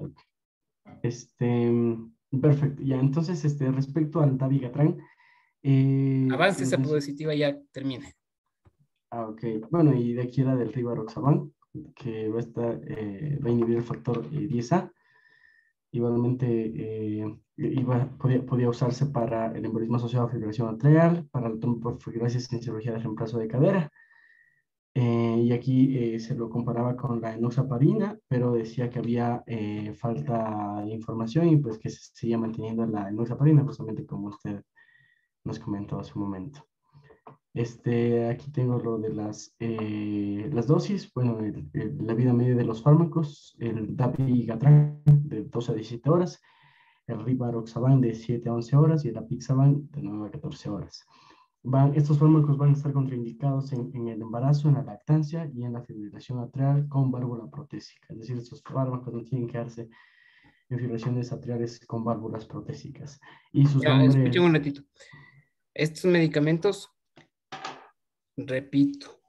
R: perfecto. Ya, entonces, respecto al David Gatrán,
C: Avance
R: nos
C: esa
R: mencionó.
C: diapositiva y ya termine.
R: Ok. Bueno, y de aquí era del Rivaroxaban, que va a inhibir el factor 10A. Igualmente, podía usarse para el embolismo asociado a fibrilación atrial, para la trombofibrilasis en cirugía de reemplazo de cadera. Y aquí se lo comparaba con la enoxaparina, pero decía que había falta de información y pues que se seguía manteniendo la enoxaparina, justamente como usted nos comentó hace un momento. Aquí tengo lo de las dosis. Bueno, la vida media de los fármacos, el dabigatran de 12 a 17 horas, el rivaroxaban de 7 a 11 horas y el apixaban de 9 a 14 horas. Estos fármacos van a estar contraindicados en el embarazo, en la lactancia y en la fibrilación atrial con válvula protésica. Es decir, estos fármacos no tienen que darse en fibrilaciones atriales con válvulas protésicas. Y sus
C: Ya,
R: nombres...
C: escuchen un ratito. Estos medicamentos, repito,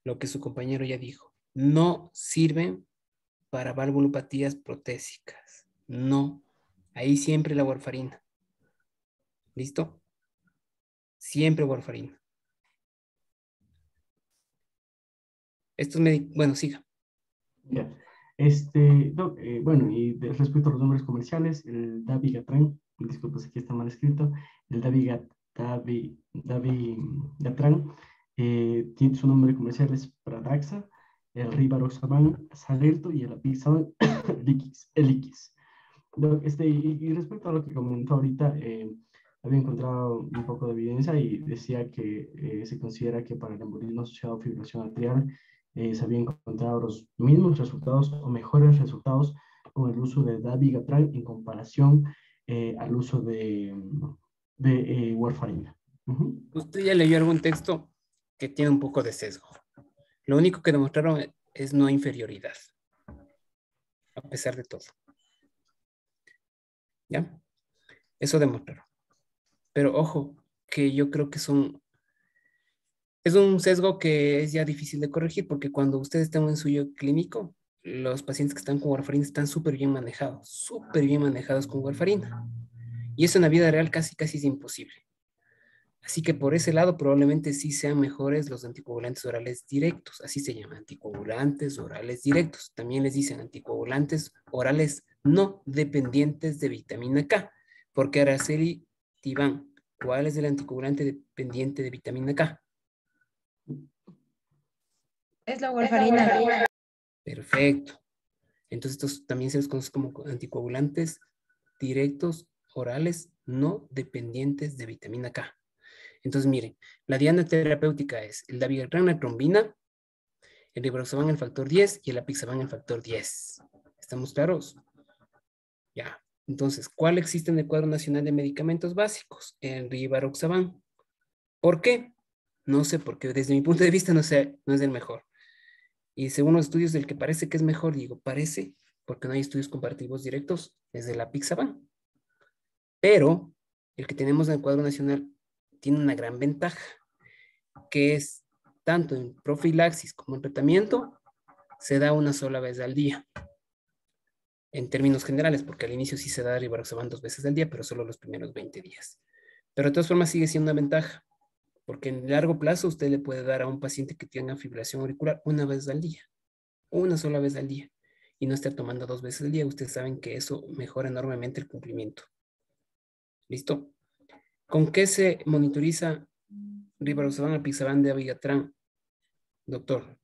C: lo que su compañero ya dijo, no sirven para valvulopatías protésicas. No. Ahí siempre la warfarina. ¿Listo? Siempre warfarina. Estos bueno, siga.
R: Ya. Bueno, y respecto a los nombres comerciales, el dabigatran, disculpa si aquí está mal escrito, el dabigatran, su nombre comercial es Pradaxa, el rivaroxaban, Xarelto y el apixaban, Eliquis. Y respecto a lo que comentó ahorita, había encontrado un poco de evidencia y decía que se considera que para el embolismo asociado a fibrilación atrial se habían encontrado los mismos resultados o mejores resultados con el uso de dabigatran en comparación al uso de warfarina.
C: Usted ya leyó algún texto que tiene un poco de sesgo. Lo único que demostraron es no inferioridad, a pesar de todo. ¿Ya? Eso demostraron. Pero ojo, que yo creo que es un sesgo que es ya difícil de corregir porque cuando ustedes están en suyo clínico, los pacientes que están con warfarina están súper bien manejados con warfarina. Y eso en la vida real casi es imposible. Así que por ese lado probablemente sí sean mejores los anticoagulantes orales directos. Así se llaman, anticoagulantes orales directos. También les dicen anticoagulantes orales no dependientes de vitamina K. Porque Araceli Tibán, ¿cuál es el anticoagulante dependiente de vitamina K?
F: Es la warfarina.
C: Perfecto. Entonces estos también se les conoce como anticoagulantes directos orales no dependientes de vitamina K. Entonces, miren, la diana terapéutica es el dabigatran, la trombina, el rivaroxaban, el factor 10 y el apixaban, el factor 10. ¿Estamos claros? Ya. Entonces, ¿cuál existe en el cuadro nacional de medicamentos básicos? El rivaroxaban. ¿Por qué? No sé, porque desde mi punto de vista no es el mejor. Y según los estudios del que parece que es mejor, digo, parece, porque no hay estudios comparativos directos, es el apixaban. Pero el que tenemos en el cuadro nacional tiene una gran ventaja, que es tanto en profilaxis como en tratamiento, se da una sola vez al día. En términos generales, porque al inicio sí se da rivaroxaban 2 veces al día, pero solo los primeros 20 días. Pero de todas formas sigue siendo una ventaja, porque en largo plazo usted le puede dar a un paciente que tenga fibrilación auricular una vez al día, una sola vez al día, y no estar tomando 2 veces al día. Ustedes saben que eso mejora enormemente el cumplimiento. ¿Listo? ¿Con qué se monitoriza rivaroxaban, apixaban, dabigatran, doctor?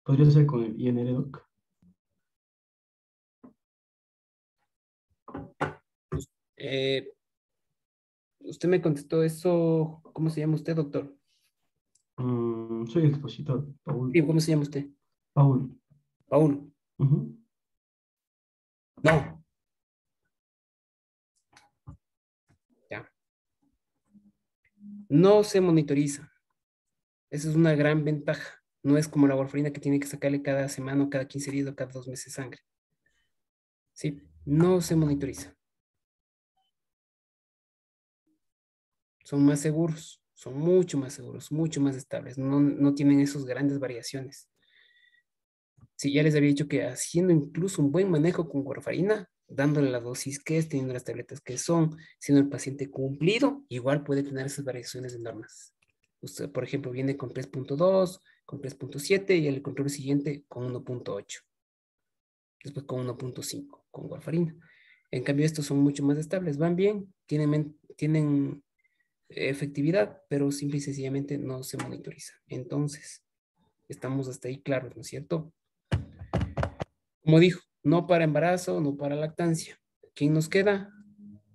R: ¿Podría ser con el INR-Doc?
C: Usted me contestó eso. ¿Cómo se llama usted, doctor?
R: Soy expositor, Paul.
C: Sí, ¿cómo se llama usted?
R: Paul.
C: Paul. No. No se monitoriza. Esa es una gran ventaja. No es como la warfarina que tiene que sacarle cada semana o cada 15 días o cada 2 meses sangre. ¿Sí? No se monitoriza. Son más seguros, son mucho más seguros, mucho más estables. No tienen esas grandes variaciones. Sí, ya les había dicho que haciendo incluso un buen manejo con warfarina, dándole la dosis que es, teniendo las tabletas que son, siendo el paciente cumplido, igual puede tener esas variaciones de normas. Usted, por ejemplo, viene con 3.2, con 3.7 y el control siguiente con 1.8. Después con 1.5 con warfarina. En cambio, estos son mucho más estables, van bien, tienen efectividad, pero simple y sencillamente no se monitoriza. Entonces, estamos hasta ahí claros, ¿no es cierto? Como dijo, no para embarazo, no para lactancia. ¿Quién nos queda?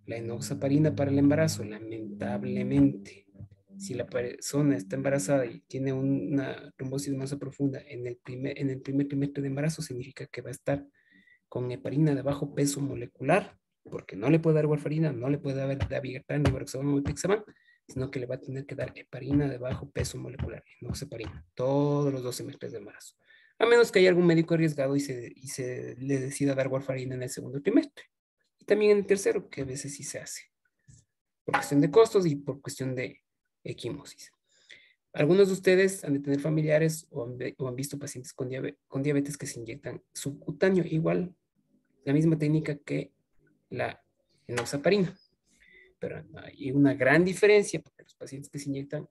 C: La enoxaparina para el embarazo, lamentablemente. Si la persona está embarazada y tiene una trombosis venosa profunda en el primer trimestre de embarazo, significa que va a estar con heparina de bajo peso molecular, porque no le puede dar warfarina, no le puede dar dabigatran, rivaroxaban o pixaban, sino que le va a tener que dar heparina de bajo peso molecular, enoxaparina, todos los 12 meses de embarazo. A menos que haya algún médico arriesgado y se le decida dar warfarina en el segundo trimestre. Y también en el tercero, que a veces sí se hace. Por cuestión de costos y por cuestión de equimosis. Algunos de ustedes han de tener familiares o han visto pacientes con diabetes que se inyectan subcutáneo, igual la misma técnica que la enoxaparina. Pero hay una gran diferencia porque los pacientes que se inyectan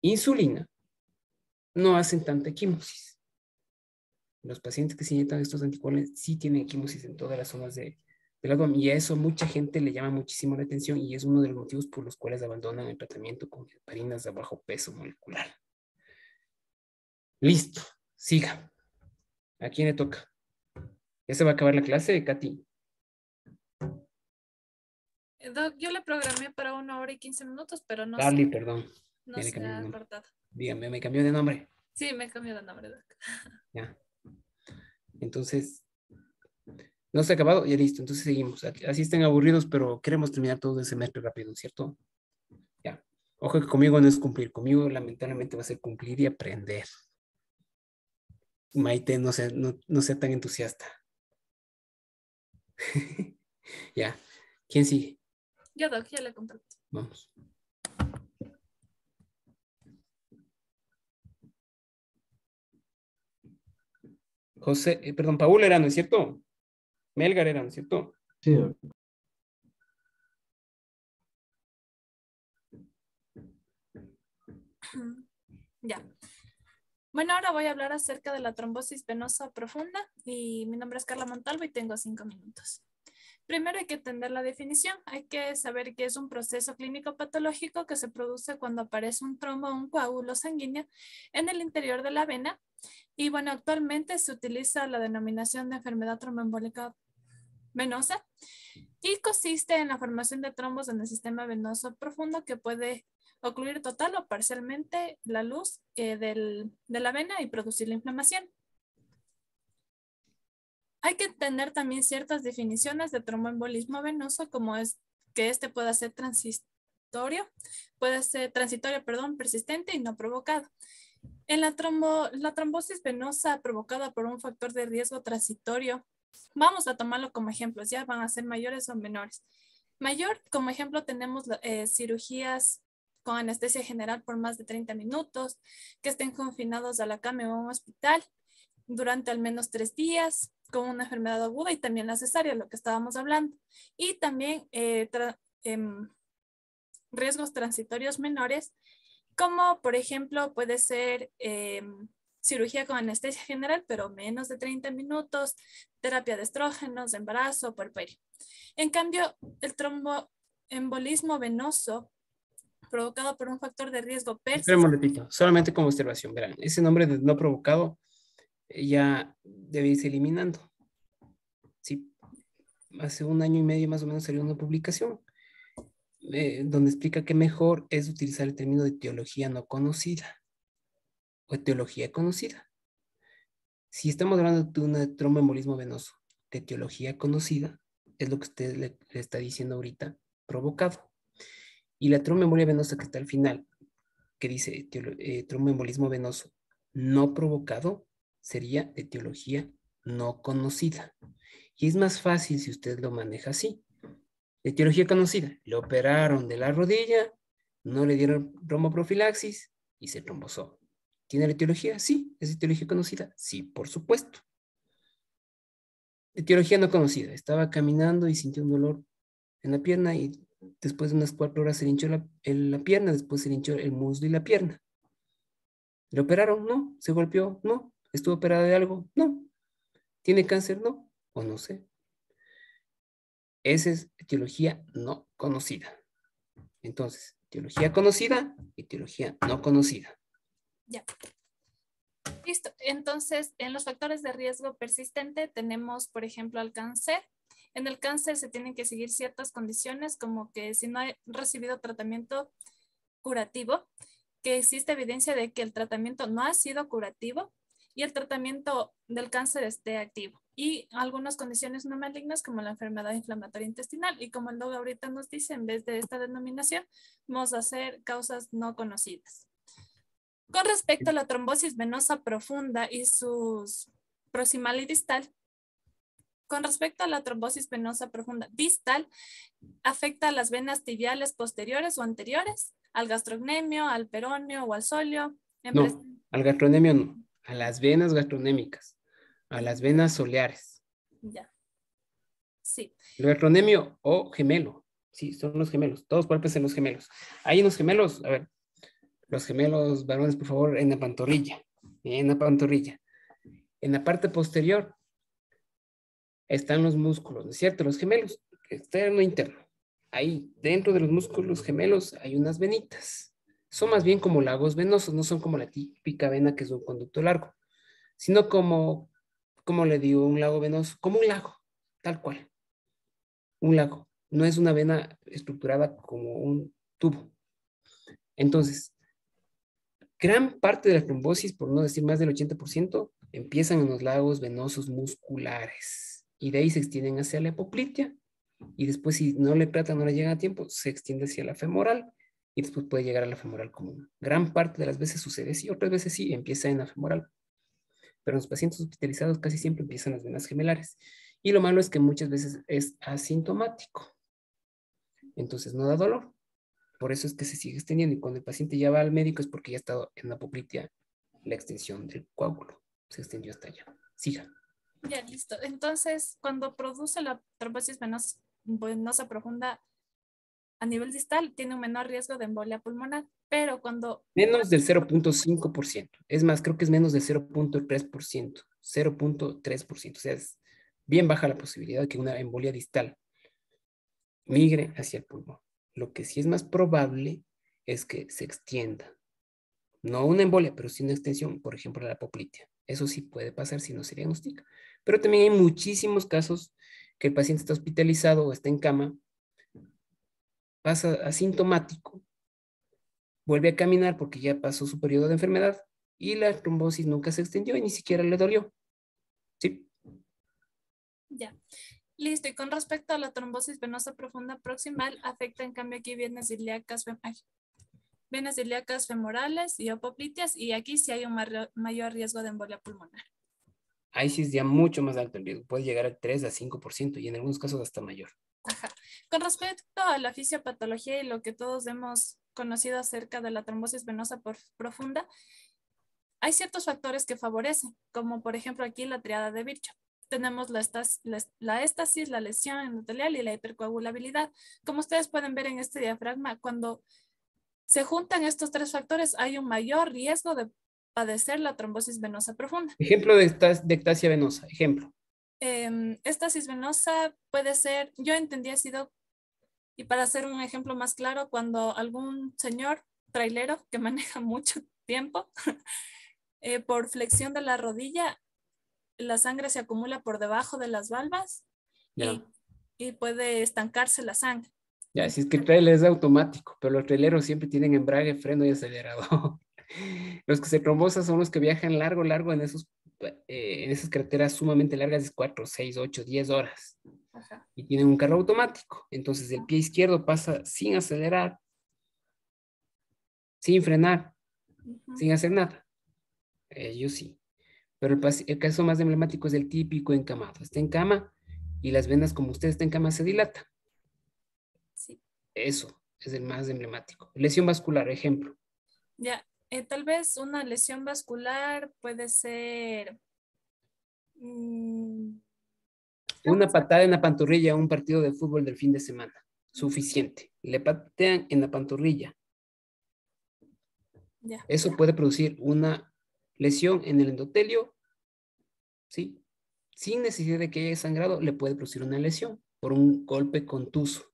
C: insulina no hacen tanta equimosis. Los pacientes que se inyectan estos anticoagulantes sí tienen equimosis en todas las zonas del abdomen, y a eso mucha gente le llama muchísimo la atención y es uno de los motivos por los cuales abandonan el tratamiento con heparinas de bajo peso molecular. Listo, siga. ¿A quién le toca? Ya se va a acabar la clase, Katy.
A: Doc, yo le programé para 1 hora y 15 minutos, pero no
C: Darly,
A: sé.
C: perdón.
A: No se ha cortado.
C: Dígame, me cambió de nombre.
A: Sí, me cambió de nombre, Doc.
C: Ya. Entonces, no se ha acabado, ya listo. Entonces seguimos. Así estén aburridos, pero queremos terminar todo el semestre rápido, ¿cierto? Ya. Ojo que conmigo no es cumplir. Conmigo lamentablemente va a ser cumplir y aprender. Maite, no sea tan entusiasta. Ya. ¿Quién sigue?
A: Yo, Doc, ya le comparto.
C: Vamos. José, perdón, Paul era, ¿no es cierto? Melgar era, ¿no es cierto?
R: Sí.
A: Ya. Bueno, ahora voy a hablar acerca de la trombosis venosa profunda y mi nombre es Carla Montalvo y tengo 5 minutos. Primero hay que entender la definición. Hay que saber que es un proceso clínico patológico que se produce cuando aparece un trombo o un coágulo sanguíneo en el interior de la vena. Y bueno, actualmente se utiliza la denominación de enfermedad tromboembólica venosa y consiste en la formación de trombos en el sistema venoso profundo que puede ocluir total o parcialmente la luz de la vena y producir la inflamación. Hay que tener también ciertas definiciones de tromboembolismo venoso, como es que este pueda ser transitorio, persistente y no provocado. En la trombosis venosa provocada por un factor de riesgo transitorio, vamos a tomarlo como ejemplos, ya van a ser mayores o menores. Mayor, como ejemplo, tenemos cirugías con anestesia general por más de 30 minutos, que estén confinados a la cama o a un hospital durante al menos 3 días, con una enfermedad aguda y también la cesárea, lo que estábamos hablando. Y también riesgos transitorios menores, como por ejemplo puede ser cirugía con anestesia general, pero menos de 30 minutos, terapia de estrógenos, embarazo, puerperio. En cambio, el tromboembolismo venoso provocado por un factor de riesgo persistente.
C: Un momentito, solamente como observación, verán, ese nombre de no provocado ya debe irse eliminando. Sí, hace 1 año y medio más o menos salió una publicación donde explica que mejor es utilizar el término de etiología no conocida o etiología conocida. Si estamos hablando de un tromboembolismo venoso de etiología conocida, es lo que usted le está diciendo ahorita, provocado. Y la tromboembolia venosa que está al final, que dice tromboembolismo venoso no provocado, sería de etiología no conocida. Y es más fácil si usted lo maneja así. De etiología conocida, le operaron de la rodilla, no le dieron tromboprofilaxis y se trombosó. ¿Tiene la etiología? Sí. ¿Es etiología conocida? Sí, por supuesto. Etiología no conocida. Estaba caminando y sintió un dolor en la pierna y después de unas 4 horas se le hinchó la pierna, después se le hinchó el muslo y la pierna. ¿Le operaron? No. ¿Se golpeó? No. ¿Estuvo operada de algo? No. ¿Tiene cáncer? No. O no sé. Esa es etiología no conocida. Entonces, etiología conocida y etiología no conocida.
A: Ya. Listo. Entonces, en los factores de riesgo persistente tenemos, por ejemplo, el cáncer. En el cáncer se tienen que seguir ciertas condiciones, como que si no ha recibido tratamiento curativo, que existe evidencia de que el tratamiento no ha sido curativo y el tratamiento del cáncer esté activo. Y algunas condiciones no malignas como la enfermedad inflamatoria intestinal. Y como el logo ahorita nos dice, en vez de esta denominación, vamos a hacer causas no conocidas. Con respecto a la trombosis venosa profunda y sus proximal y distal, con respecto a la trombosis venosa profunda distal, afecta a las venas tibiales posteriores o anteriores, al gastrocnemio, al peroneo o al sóleo.
C: No, al gastrocnemio no, a las venas gastronémicas, a las venas soleares.
A: Ya. Sí.
C: El gastrocnemio o gemelo, sí, son los gemelos, todos cuerpos los gemelos. Hay unos gemelos, a ver, los gemelos varones, por favor, en la pantorrilla, en la pantorrilla. En la parte posterior están los músculos, ¿no es cierto? Los gemelos, externo e interno. Ahí, dentro de los músculos gemelos, hay unas venitas. Son más bien como lagos venosos, no son como la típica vena que es un conducto largo, sino como le digo, un lago venoso, como un lago, tal cual. Un lago. No es una vena estructurada como un tubo. Entonces, gran parte de la trombosis, por no decir más del 80%, empiezan en los lagos venosos musculares y de ahí se extienden hacia la hipoplitea y después si no le tratan, no le llega a tiempo, se extiende hacia la femoral y después puede llegar a la femoral común. Gran parte de las veces sucede así, otras veces sí, empieza en la femoral. Pero en los pacientes hospitalizados casi siempre empiezan las venas gemelares. Y lo malo es que muchas veces es asintomático. Entonces no da dolor. Por eso es que se sigue extendiendo y cuando el paciente ya va al médico es porque ya ha estado en la apoplitea la extensión del coágulo. Se extendió hasta allá. Siga.
A: Ya, listo. Entonces, cuando produce la trombosis venosa profunda a nivel distal, tiene un menor riesgo de embolia pulmonar, pero cuando...
C: Menos del 0.5%. Es más, creo que es menos del 0.3%. 0.3%. O sea, es bien baja la posibilidad de que una embolia distal migre hacia el pulmón. Lo que sí es más probable es que se extienda. No una embolia, pero sí una extensión, por ejemplo, la apoplitea. Eso sí puede pasar si no se diagnostica. Pero también hay muchísimos casos que el paciente está hospitalizado o está en cama, pasa asintomático, vuelve a caminar porque ya pasó su periodo de enfermedad y la trombosis nunca se extendió y ni siquiera le dolió. Sí.
A: Ya. Listo, y con respecto a la trombosis venosa profunda proximal, afecta en cambio aquí venas ilíacas femorales y apopliteas, y aquí sí hay un mayor riesgo de embolia pulmonar.
C: Ahí sí es ya mucho más alto el riesgo, puede llegar al 3 a 5% y en algunos casos hasta mayor.
A: Ajá. Con respecto a la fisiopatología y lo que todos hemos conocido acerca de la trombosis venosa profunda, hay ciertos factores que favorecen, como por ejemplo aquí la triada de Virchow. Tenemos la éstasis, la lesión endotelial y la hipercoagulabilidad. Como ustedes pueden ver en este diafragma, cuando se juntan estos tres factores, hay un mayor riesgo de padecer la trombosis venosa profunda.
C: Ejemplo de ectasia venosa, ejemplo.
A: Éstasis venosa puede ser, yo entendí ha sido, y para hacer un ejemplo más claro, cuando algún señor trailero que maneja mucho tiempo, por flexión de la rodilla, la sangre se acumula por debajo de las valvas y puede estancarse la sangre.
C: Ya, si es que el trailer es automático, pero los traileros siempre tienen embrague, freno y acelerador. Los que se trombosan son los que viajan largo en esas carreteras sumamente largas de 4, 6, 8, 10 horas.
A: Ajá.
C: Y tienen un carro automático. Entonces el pie izquierdo pasa sin acelerar sin frenar, sin hacer nada. Ellos sí. Pero el caso más emblemático es el típico encamado. Está en cama y las venas, como usted está en cama, se dilatan.
A: Sí.
C: Eso es el más emblemático. Lesión vascular, ejemplo.
A: Ya, tal vez una lesión vascular puede ser...
C: Una patada en la pantorrilla a un partido de fútbol del fin de semana. Suficiente. Le patean en la pantorrilla.
A: Ya.
C: Eso puede producir una lesión en el endotelio, ¿sí? Sin necesidad de que haya sangrado, le puede producir una lesión por un golpe contuso.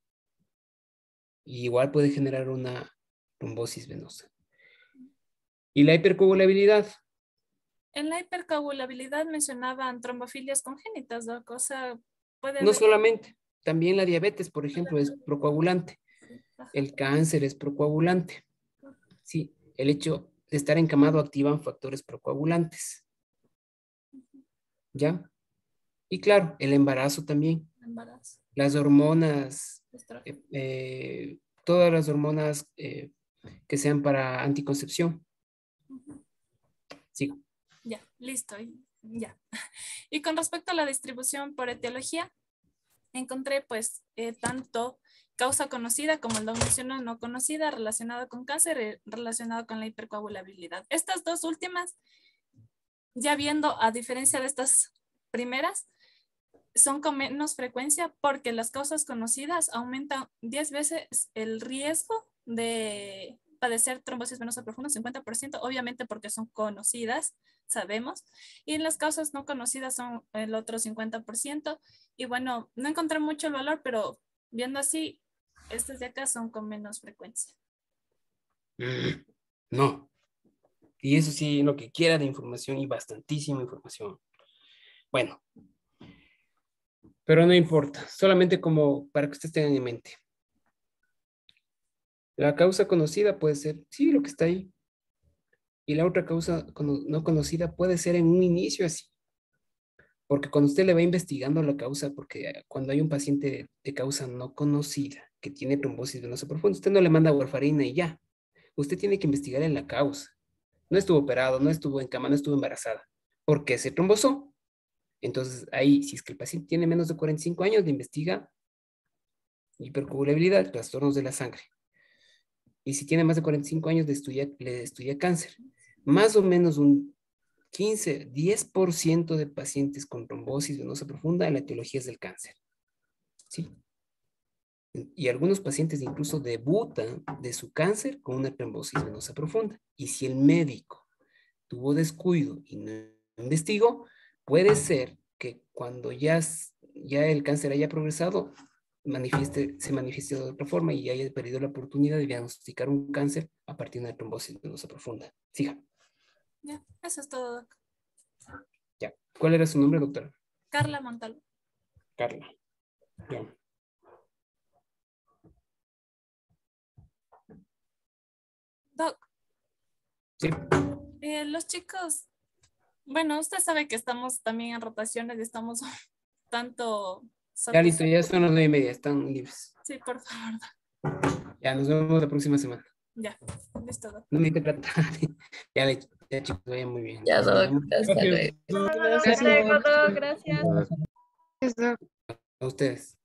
C: Y igual puede generar una trombosis venosa. ¿Y la hipercoagulabilidad?
A: En la hipercoagulabilidad mencionaban trombofilias congénitas, ¿no? Cosa puede
C: No
A: haber...
C: solamente, también la diabetes, por ejemplo, es procoagulante. El cáncer es procoagulante. Sí, el hecho de estar encamado activan factores procoagulantes. ¿Ya? Y claro, el embarazo también.
A: Embarazo.
C: Las hormonas, todas las hormonas que sean para anticoncepción. Sigo.
A: Ya, listo. Ya. Y con respecto a la distribución por etiología, encontré pues tanto causa conocida como el doc mencionó, no conocida, relacionada con cáncer y relacionada con la hipercoagulabilidad. Estas dos últimas, ya viendo a diferencia de estas primeras, son con menos frecuencia porque las causas conocidas aumentan 10 veces el riesgo de padecer trombosis venosa profunda, 50%, obviamente porque son conocidas, sabemos, y las causas no conocidas son el otro 50%, y bueno, no encontré mucho el valor, pero viendo así, estas de acá son con menos frecuencia.
C: No. Y eso sí, lo que quiera de información y bastantísima información. Bueno, pero no importa, solamente como para que ustedes tengan en mente. La causa conocida puede ser, sí, lo que está ahí. Y la otra causa no conocida puede ser en un inicio así. Porque cuando usted le va investigando la causa, porque cuando hay un paciente de causa no conocida que tiene trombosis venosa profunda, usted no le manda warfarina y ya. Usted tiene que investigar en la causa. No estuvo operado, no estuvo en cama, no estuvo embarazada. ¿Por qué se trombosó? Entonces ahí, si es que el paciente tiene menos de 45 años, le investiga hipercoagulabilidad, trastornos de la sangre. Y si tiene más de 45 años, le estudia cáncer. Más o menos un 15, 10% de pacientes con trombosis venosa profunda, la etiología es del cáncer. ¿Sí? Y algunos pacientes incluso debutan de su cáncer con una trombosis venosa profunda. Y si el médico tuvo descuido y no investigó, puede ser que cuando ya el cáncer haya progresado, se manifieste de otra forma y haya perdido la oportunidad de diagnosticar un cáncer a partir de una trombosis venosa profunda. Siga.
A: Ya, eso es todo, doc.
C: Ya. ¿Cuál era su nombre, doctora?
A: Carla Montalvo.
C: Carla. Ya.
A: Doc.
C: Sí.
A: Los chicos, bueno, usted sabe que estamos también en rotaciones y estamos tanto...
C: Ya listo, ya son las 9:30, están libres.
A: Sí, por favor.
C: Ya, nos vemos la próxima semana.
A: Ya, listo, doc.
C: No me trata. Ya chicos, vayan muy bien.
T: Ya, doc, hasta luego.
G: Hasta luego, doc. Gracias.
C: A ustedes.